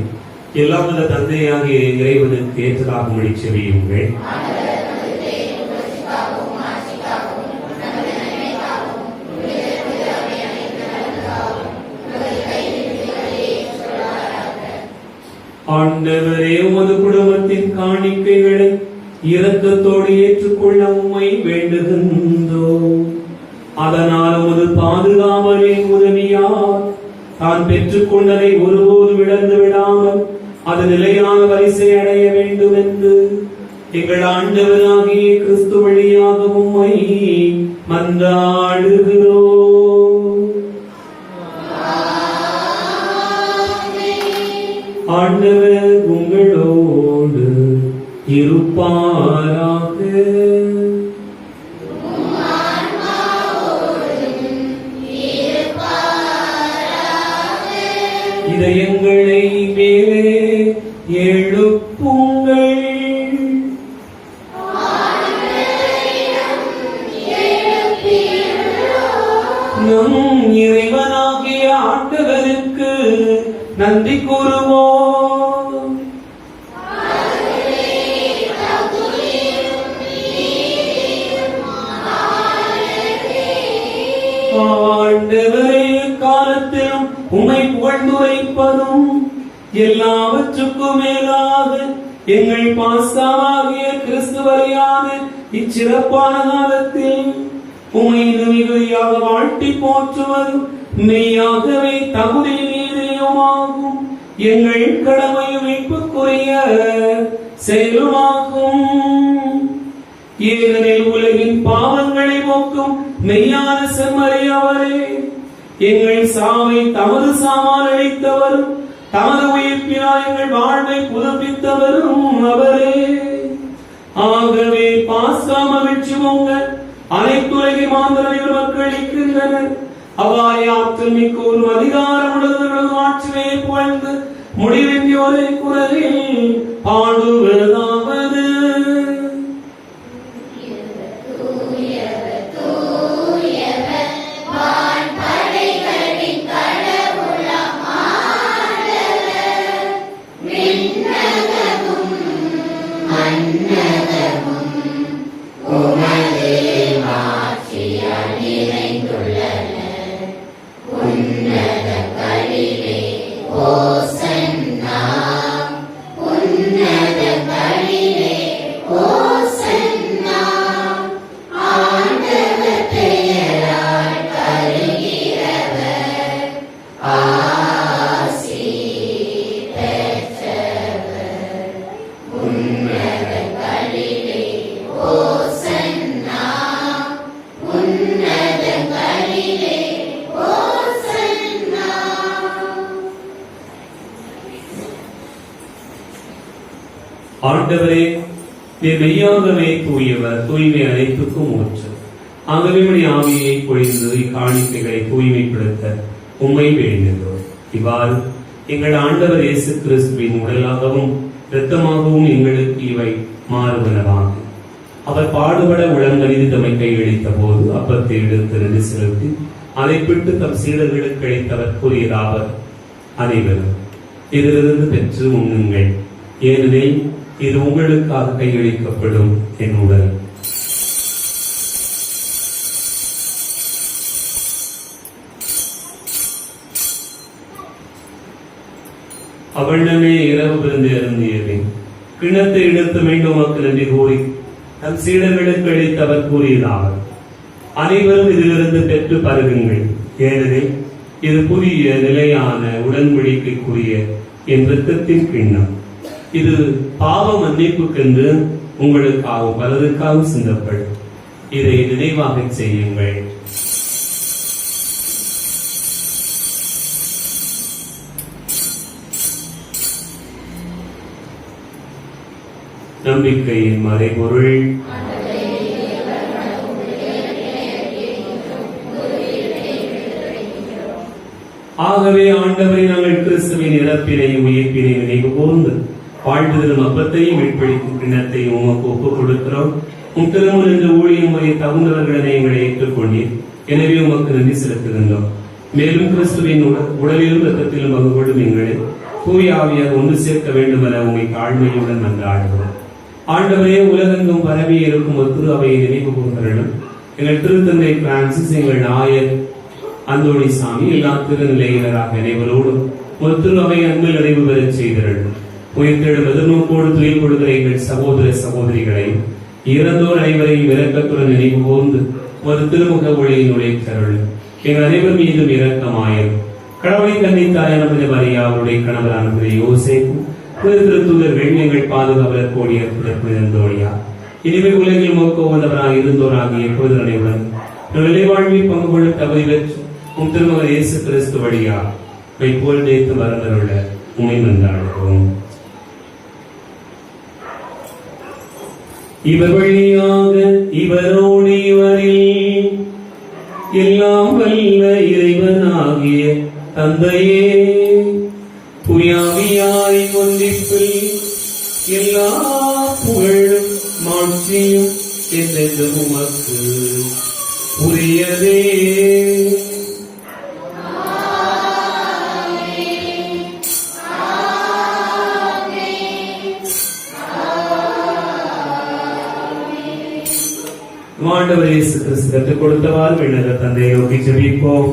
எல்லாம் வல்ல தந்தையாகிய இறைவனுக்கு ஏற்றதாகும்படி செவியுங்கள். ஆண்டவரே, உமது குடும்பத்தின் காணிக்கைகளை இரக்கத்தோடு ஏற்றுக்கொள்ள உம்மை வேண்டுகின்றோம். அதனால் உமது பாதுகாவலின் உதவியால் தான் பெற்றுக்கொண்டதை ஒருபோதும் இழந்து விடாமல் அது நிலையான வரிசை அடைய வேண்டும் என்று எங்கள் ஆண்டவராகிய கிறிஸ்து வழியாக உம்மை மன்றாடுகிறோம். ஆண்டவர் உங்களோடு இருப்பாராக. இதயங்களை மேலே எழுப்புங்கள். நம் இறைவனாகிய ஆண்டவருக்கு நன்றி கூறுவோம். ஆண்டவரே, காலத்திலும் உம்மை புகழ்ந்துரைப்பதும் எல்லாவற்றுக்கும் மேலாக எங்கள் பாஸ்காவாகிய கிறிஸ்து வழியான இச்சிறப்பான காலத்தில் உம்மை மிகுதியாக வாழ்த்தி போற்றுவதும் மெய்யாகவே தகுதி நீதியுமாகும். எங்கள் கடமையும் மீட்புக்குரிய செயலுமாகும். ஏனெனில் உலகின் பாவங்களை போக்கும் மெய்யான செம்மறி அவரே, எங்கள் சாவை தமது சாமால் அளித்தவரும் தமது உயிர்ப்பினால் எங்கள் வாழ்வை புதுப்பித்தவரும் அவரே. ஆகவே பாஸ்கா மகிழ்ச்சி பொங்க அனைத்துலகை மாந்தரனைவர் மக்களிக்கின்றனர். அவ்வாறு ஆற்றல் மிக்கோரும் அதிகாரம் உள்ளவர்களும் ஆட்சியை புகழ்ந்து முடிவின்றி ஒரே குரலில் பாடுவதாவது: ஆண்டவரே, நீர் மெய்யாகவே தூயவர், தூய்மை அனைத்துக்கும் ஊற்று. ஆகவே உம்முடைய ஆவியை பொழிந்து இக்காணிக்கைகளை தூய்மைப்படுத்த உம்மை வேண்டுகிறோம். இவ்வாறு எங்கள் ஆண்டவர் இயேசு கிறிஸ்துவின் உடலாகவும் இரத்தமாகவும் எங்களுக்கு இவை மாறுவனவாக. அவர் பாடுபட உளங்கனிது தம்மை கையளித்த போது அப்பத்தை எடுத்து நன்றி செலுத்தி அதை பிட்டு தம் சீடர்களுக்கு அளித்தவர் கூறியதாவது: அனைவரும் இதிலிருந்து பெற்று உண்ணுங்கள், ஏனெனில் இது உங்களுக்காக கையளிக்கப்படும் என் உடல். அவண்ணமே இரவு விருந்து அருந்தியது. கிணத்தை எடுத்து மீண்டும் மக்கள் நன்றி கூறி தம் சீடர்களுக்கு அளித்தவர் கூறியதாவது: அனைவரும் இதிலிருந்து பெற்று பருகுங்கள், ஏனெனில் இது புதிய நிலையான உடன்படிக்கைக்குரிய என் இரத்தத்தின் கிண்ணம். இது பாவ மன்னிப்புக்கென்று உங்களுக்காகவும் பலருக்காகவும் சிந்தப்படும். இதை நினைவாக செய்யுங்கள். நம்பிக்கையின் மறைபொருள். ஆகவே ஆண்டவரை நாங்கள் கிறிஸ்துவின் இறப்பினையும் உயிர்ப்பினை நினைவு கூர்ந்து வாழ்த்துதலும் அப்பத்தையும் மீட்பளிக்கும் கிண்ணத்தையும் உமக்கு ஒப்புக் கொடுக்கிறோம். உம் திருமுன் என்ற ஊழியம் முறையை தகுந்தவர்களை எங்களை ஏற்றுக்கொண்டீர். எனவே உமக்கு நன்றி செலுத்துகின்றோம். மேலும் கிறிஸ்துவின் உடலிலும் இரத்தத்திலும் பங்கு கொள்ளும் எங்களை தூய ஆவியாக ஒன்று சேர்க்க வேண்டும் என உண்மை தாழ்மையுடன் மன்றாடுகிறோம். ஆண்டவரே, உலகெங்கும் பரவி இருக்கும் ஒரு திரு அவையை நினைவு கூறுகிறோம். எங்கள் திருத்தந்தை பிரான்சிஸ், எங்கள் நாயர் அந்தோணி சாமி, எல்லா திருநிலையினராக அனைவரோடும் ஒரு திரு அவை அன்பில் நிறைவு பெறச் செய்கிறார்கள். உயிர்த்தெழும் எதிர்நோக்கோடு துயில் கொடுக்கிற எங்கள் சகோதர சகோதரிகளை இறந்தோர் அனைவரையும் இரக்கத்துடன் நினைவு கூர்ந்து ஒரு திருமுக ஒளியினுடைய கருள் எங்கள் அனைவர் மீதும் இரக்கமாயிரும். கடவுளை கன்னித்தாய் நமது மரியா, அவருடைய கணவரான யோசேப்பும் திருத்தூதர்கள் எங்கள் பாதுகாவலர் கோடிய புதற்குதந்தோழியா, இனிமே உலகில் மோக்க வந்தவராக இருந்தோராக எப்போது அனைவரும் நிலை வாழ்வில் பங்கு கொள்ள தகுதி பெற்று உம் திருமகன் இயேசு கிறிஸ்து வழியா போல் நேற்று மறந்தருள்ள உண்மை வந்தாடுவோம். இவர் வழியாக இவரோடு இவரில் எல்லாம் வல்ல இறைவனாகிய தந்தையே, புயாவியாய் ஒன்றிப்பில் எல்லா புகழும் மாட்சியும் என்றென்று உமக்கு உரியதே. ஆண்டவர் இயேசு கிறிஸ்து கற்றுக் கொடுத்தவாறு விண்ணக தந்தையை நோக்கி ஜெபிப்போம்.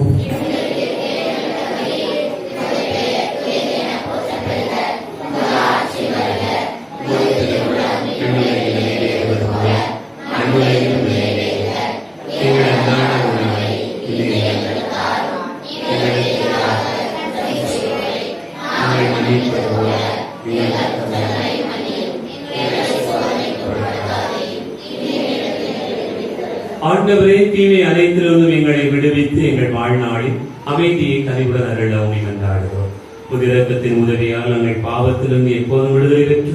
ஆண்டவரே, தீமை அனைத்திலிருந்தும் எங்களை விடுவித்து எங்கள் வாழ்நாளில் அமைதியை கனிவுடன் அருள உம்மை மன்றாடுகிறோம். புதிரக்கத்தின் உதவியால் நாங்கள் பாவத்திலிருந்து எப்போதும் விடுதலை பெற்று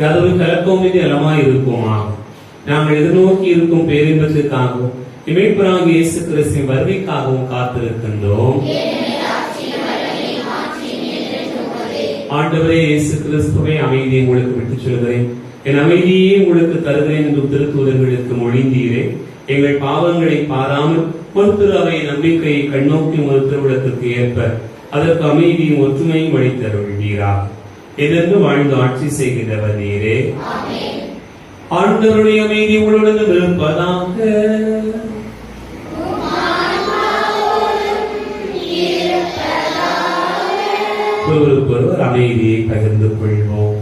யாதொரு கலக்கமின்றி நலமாய் இருப்போமாக. நாங்கள் எதிர்நோக்கி இருக்கும் பேரின்பத்திற்காகவும் இமைப்பராக இயேசு கிறிஸ்துவின் வருகைக்காகவும் காத்திருக்கின்றோம். ஆண்டவரே இயேசு கிறிஸ்துவை அமைதியை உங்களுக்கு விட்டுச் சொல்கிறேன், என் அமைதியே உங்களுக்கு தருகிறேன் என்று திருத்தூதர்களுக்கு மொழிந்தீரே. எங்கள் பாவங்களை பாராமல் பொறுத்திரு அவை நம்பிக்கையை கண்ணோக்கி ஒரு திருவிழத்திற்கு ஏற்ப அதற்கு அமைதியும் ஒற்றுமையும் அளித்தருள்வீரா. எதென்று வாழ்ந்து ஆட்சி செய்கிறவர் நீரே. ஆண்டவருடைய அமைதி உங்களுடன் இருப்பதாக. ஒருவருக்கொருவர் அமைதியை பகிர்ந்து கொள்வோம்.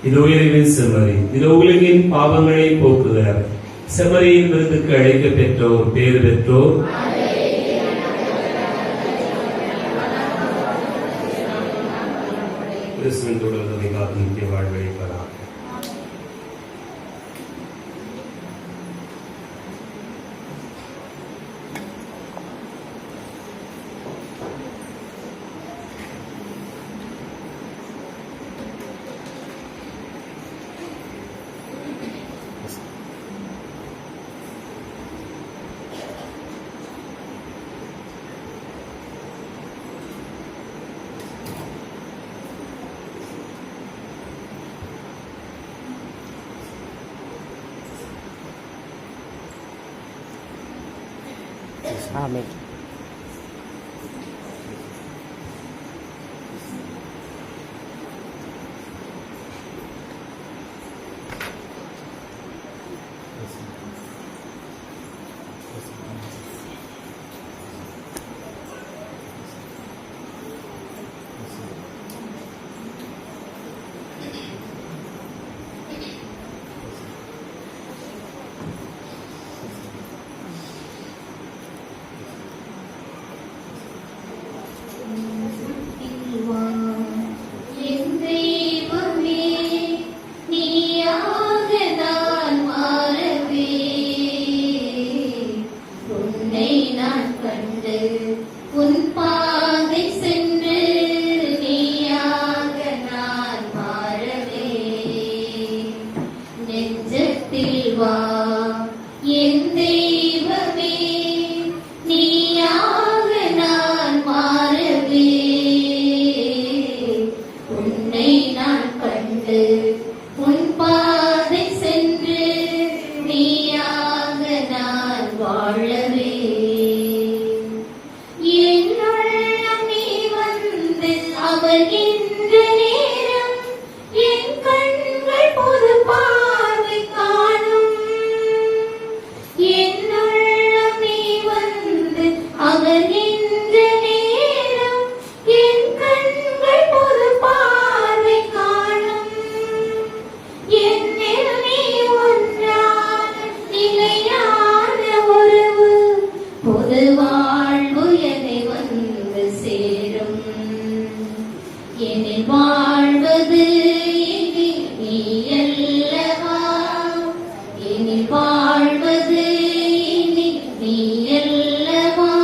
இதோ இறைவன் செம்மறி, இதோ உலகின் பாவங்களை போக்குகிறார். செம்மறியின் விருதுக்கு அழைக்க பெற்றோர் பேறு பெற்றோர். கிறிஸ்துவின் தொடர்பை காக்கும் நித்திய வாழ்வை பெறார். Amen. அவர் வாழ்வது இனி நீ அல்லவா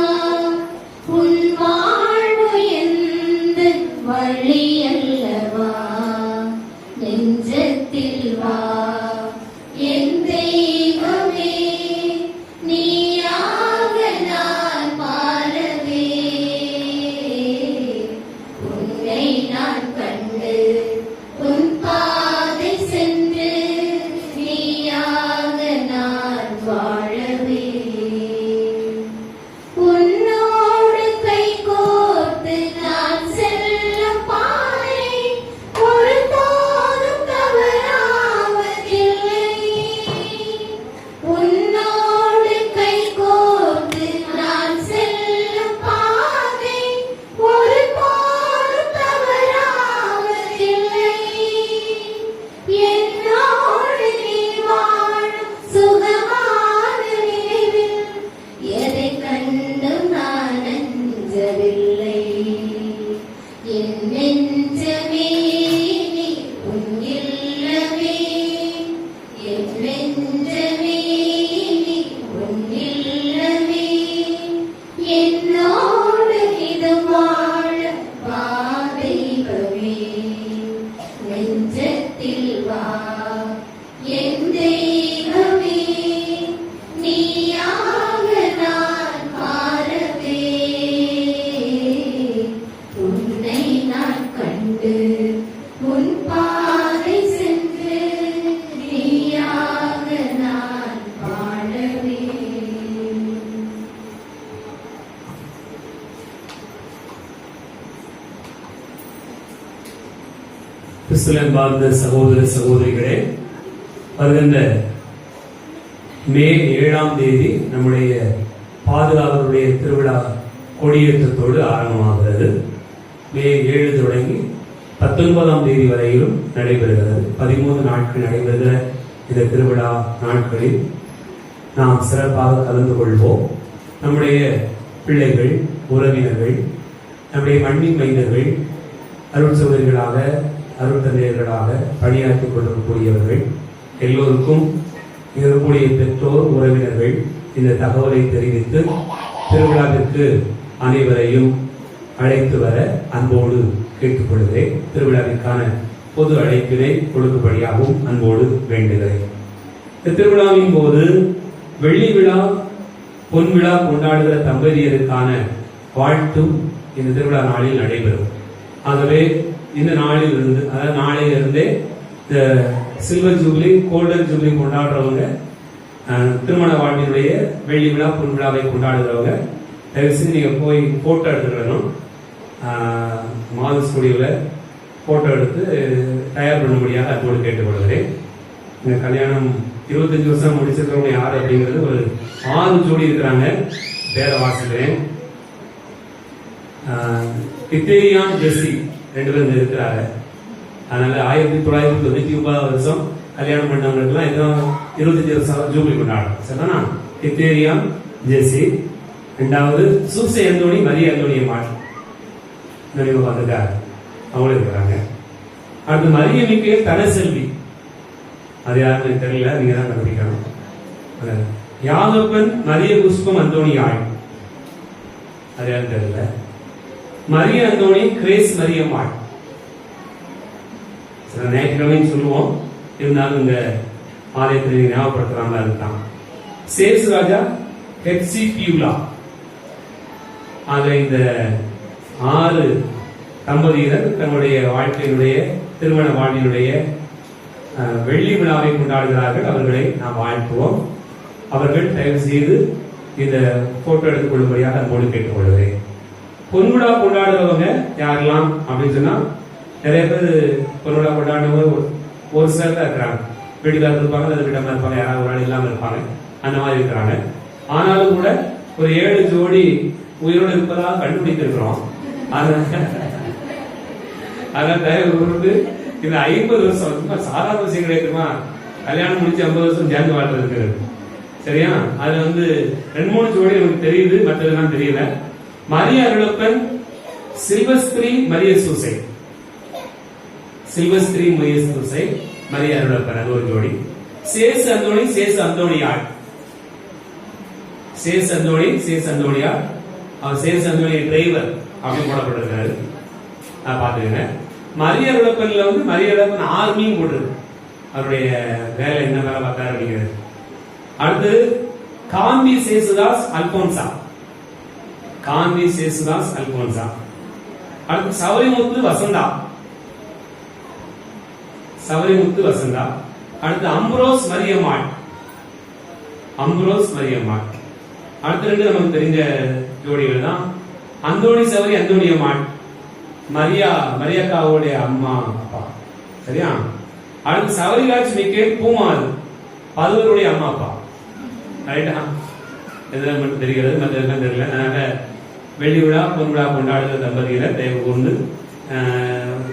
உன் வாழ்வு எந்த வழி அல்லவா நெஞ்சத்தில் வா என் தெய்வமே நீயாக நான் மாறவே உன்னை நான் கண்டு உன் பாதை சென்று நீயாக நான் வாழவே உன்னோடு கை கோர்த்து நான் செல்லும் பாதை ஒரு போதும் தவறாவதில்லை உன்னோடு கை கோர்த்து நான் செல்லும் பாதை ஒரு போதும் தவறாவதில்லை என்னோடு நீ வாழும் சுகமான நினைவில் எதை கண்டும் நான் அஞ்சவில்லை என் நெஞ்சமே நீ உன் இல்லமே என் நெஞ்சமே நீ உன் இல்லமே என்னோடு இது வாழ வா தெய்வமே நெஞ்சத்தில் வா என் தெய்வமே நீயாக நான் மாறவே உன்னை நான் கண்டு உன் பாதை சென்று நீயாக நான் வாழவே கிறிஸ்துவின் வாழ்ந்த சகோதர சகோதரிகளே, வருகின்ற மே 7ஆம் தேதி நம்முடைய பாதுகாவலருடைய திருவிழா கொடியேற்றத்தோடு ஆரம்பமாகிறது. மே 7 தொடங்கி 19ஆம் தேதி வரையிலும் நடைபெறுகிறது. 13 நாட்கள் நடைபெறுகிற இந்த திருவிழா நாட்களில் நாம் சிறப்பாக கலந்து கொள்வோம். நம்முடைய பிள்ளைகள், உறவினர்கள், நம்முடைய மண்ணின் மைந்தர்கள், அருள் சகோதரிகளாக, அருள் தந்தையர்களாக பணியாற்றிக் கொண்டிருக்கக்கூடியவர்கள் எல்லோருக்கும் இருக்கக்கூடிய பெற்றோர், உறவினர்கள் இந்த தகவலை தெரிவித்து திருவிழாவிற்கு அனைவரையும் அழைத்து வர அன்போடு கேட்டுக்கொள்கிறேன். திருவிழாவிற்கான பொது அழைப்பினை கொடுக்கும்படியாகவும் அன்போடு வேண்டுகிறேன். இந்த திருவிழாவின் போது வெள்ளி விழா, பொன் விழா கொண்டாடுகிற தம்பதியருக்கான வாழ்த்தும் இந்த திருவிழா நாளில் நடைபெறும். ஆகவே இந்த நாளில் இருந்து, அதாவது நாளையிலிருந்தே இந்த சில்வர் ஜூப்ளி, கோல்டன் ஜூப்ளி கொண்டாடுறவங்க, திருமண வாழ்வினுடைய வெள்ளி விழா, பொன் விழாவை கொண்டாடுறவங்க தயவுசெய்து நீங்க போய் போட்டோ எடுத்துக்கணும். மாது ஸ்டுடியோவில் போட்டோ எடுத்து தயார் பண்ணும்படியாக அன்போடு கேட்டுக்கொள்கிறேன். இந்த கல்யாணம் 25 வருஷம் முடிச்சிருக்கிறவங்க யார் அப்படிங்கிறது ஒரு 6 ஜோடி இருக்கிறாங்க. பேரை வாசிக்கிறேன். பித்தேரியான் ஜெஸ்ஸி 2 பேரும் இருக்கிறாங்க. அதனால 1999 வருஷம் கல்யாணம் பண்ணவங்களுக்கு எல்லாம் 25 வருஷம் ஜூபிலி கொண்டாடும். சரிதானா? பித்தேரியான் ஜெஸ்ஸி. 2வது சூசை அந்தோணி, மரிய அந்தோணியை மாற்று வந்துட்டாரு, அவங்களும் இருக்கிறாங்க. அடுத்து மரிய மிக்கேல் தனசெல்வி, அது யாருன்னு தெரியல, நீங்க தான் கண்டுபிடிக்கணும். யாதப்பன் மரிய புஷ்பம் அந்தோணி ஆள், அது யாருன்னு தெரியல. மரிய அந்தோணி கிரேஸ் மரியம்மாள், சில ஞாயிற்றுக்கிழமைன்னு சொல்லுவோம், இருந்தாலும் இந்த ஆலயத்தை ஞாபகப்படுத்துறாம இருக்கான். சேசு ராஜா ஹெப்சி பியூலா. ஆக இந்த 6 தம்பதியினர் தங்களுடைய வாழ்க்கையினுடைய, திருமண வாழ்வினுடைய வெள்ளி விழாவை கொண்டாடுகிறார்கள். அவர்களை நாம் வாழ்த்துவோம். அவர்கள் தயவு செய்து இந்த போட்டோ எடுத்துக் கொள்ளும்படியாக அன்போடு கேட்டுக்கொள்கிறேன். பொன்விழா கொண்டாடுறவங்க யாரெல்லாம் அப்படின்னு சொன்னா, நிறைய பேர் பொன்விழா கொண்டாடுறவங்க ஒரு சிலர் தான் இருக்கிறாங்க. வீட்டுக்காரர் இருப்பாங்க, அது விடமா இருப்பாங்க, யாராவது ஒரு ஆள் இல்லாம இருப்பாங்க, அந்த மாதிரி இருக்கிறாங்க. ஆனாலும் கூட ஒரு 7 ஜோடி உயிரோடு இருப்பதாக கண்டுபிடித்திருக்கிறோம். அதனால தயவு கூர்ந்து இந்த 50 வருஷம் சாதாரண விஷயம் கிடைக்குமா? கல்யாணம் முடிச்சு 50 வருஷம் சேர்ந்து வாழ்றது இருக்கிறது. சரியா? அதுல 2-3 ஜோடி நமக்கு தெரியுது, மற்றதெல்லாம் தெரியல. மரிய அருளப்பன், சில்வஸ்திரி மரிய சூசை, சில்வஸ்திரி மரிய சூசை, மரிய அருளப்பன், அது ஒரு ஜோடி. சேசு அந்தோணி, சேசு அந்தோணியாள், சேஸ் அந்தோணியா, அவர் சேஸ் அந்தோணி டிரைவர் அப்படி போடப்பட்டிருக்காரு. பாத்துக்கங்க. மரிய விளப்பன்ல வந்து மரிய விளப்பன் ஆர்மியும் போட்டிருக்கு. அவருடைய வேலை என்ன வேலை பார்த்தாரு அப்படிங்கிறது. அடுத்து காந்தி சேசுதாஸ் அல்போன்சா. அடுத்து சவரிமுத்து வசந்தா. அடுத்து அம்ப்ரோஸ் மரியம்மாள். அடுத்து ரெண்டு நமக்கு தெரிஞ்ச ஜோடிகள் தான். அந்தோணி சவரி அந்தோணியம்மாள், மரியாக்காவுடைய அம்மா அப்பா. சரியா? அடுத்து சவரிராஜ் மிக்கேல் பூமாது, பதுவருடைய அம்மா அப்பா. ரைட்டா? இதெல்லாம் மட்டும் தெரிகிறது, மற்றதெல்லாம் தெரியல. அதனால வெள்ளி விழா பொன் விழா கொண்டாடுகிற தம்பதிகளை தயவு கொண்டு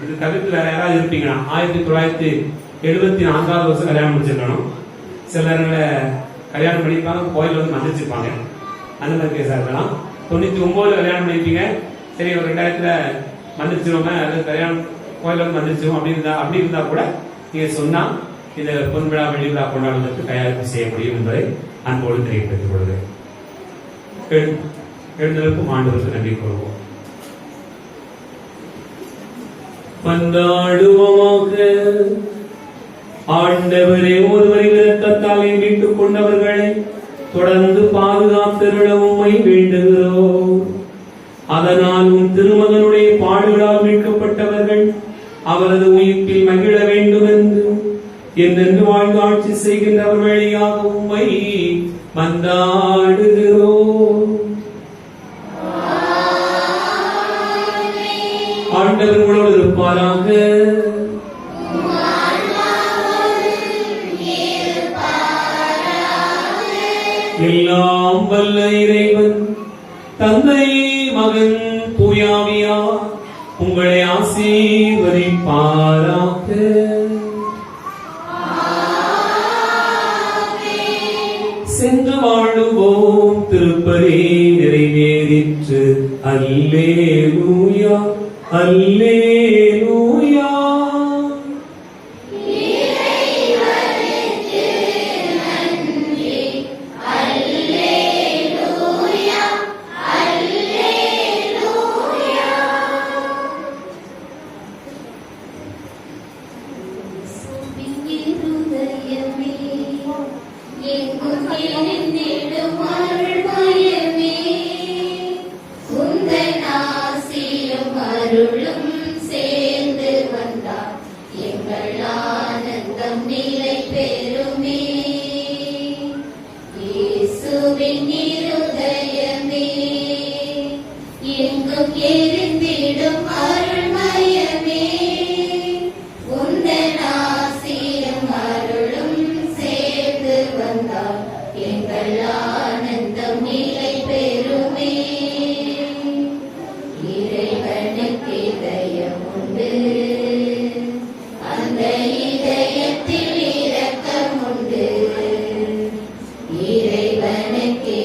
இது தவிர்த்து வேற யாராவது இருப்பீங்கன்னா 1974 வருஷம் கல்யாணம் முடிச்சிருக்கணும். சில நேரங்களில் கல்யாணம் பண்ணிப்பாங்க, கோயில் வந்து மந்திரிச்சிருப்பாங்க. அந்த மாதிரி கேஸா இருக்கலாம். 99 கல்யாணம் பண்ணிப்பீங்க, சரி ஒரு 2000 மந்திரிச்சிருவோங்க, அது கல்யாணம் கோயில் வந்து மந்திரிச்சிருவோம் அப்படி இருந்தா கூட நீங்க சொன்னா இந்த பொன் விழா வெள்ளி விழா கொண்டாடுவதற்கு தயாரிப்பு செய்ய முடியும் என்பதை அன்போடு தெரியப்படுத்திக் கொள்கிறேன். எழுந்ததற்கும் ஆண்டவருக்கு நன்றி கூறுவோம். மன்றாடுவோமாக. ஆண்டவரே, ஒருவரின் இரத்தத்தாலே மீட்டுக் கொண்டவர்களை தொடர்ந்து பாதுகாத்தருள உம்மை வேண்டுகிறோம். அதனால் உம் திருமகனுடைய பாடுகளால் மீட்கப்பட்டவர்கள் அவரது உயிர்ப்பில் மகிழ வேண்டும் என்று வாழ்ந்து ஆட்சி செய்கின்றவர் வழியாக உம்மை மன்றாடுகிறோம். ஆண்டவர் உங்களோடு இருப்பாராக. எல்லாம் வல்ல இறைவன் தந்தை, மகன், தூயாவியார் உங்களை ஆசீர்வதிப்பாராக. சென்று வாழுவோம். திருப்பலி நிறைவேறிற்று. அல்லேலூயா, அல்லேலூயா. அருளும் சேர்ந்து வந்தார், எங்கள் ஆனந்தம் நிலை பெறுமே. இயேசுவின் இருதயமே, எங்கும் எரிந்திடும் அருள்மயமே, உந்தன் ஆசியும் அருளும் சேர்ந்து வந்தார், எங்கள் ஆனந்தம் நிலை பெறுமே. இறைவனுக்கு இதயம் உண்டு, அந்த இதயத்தில் இரக்கம் உண்டு. இறைவனுக்கு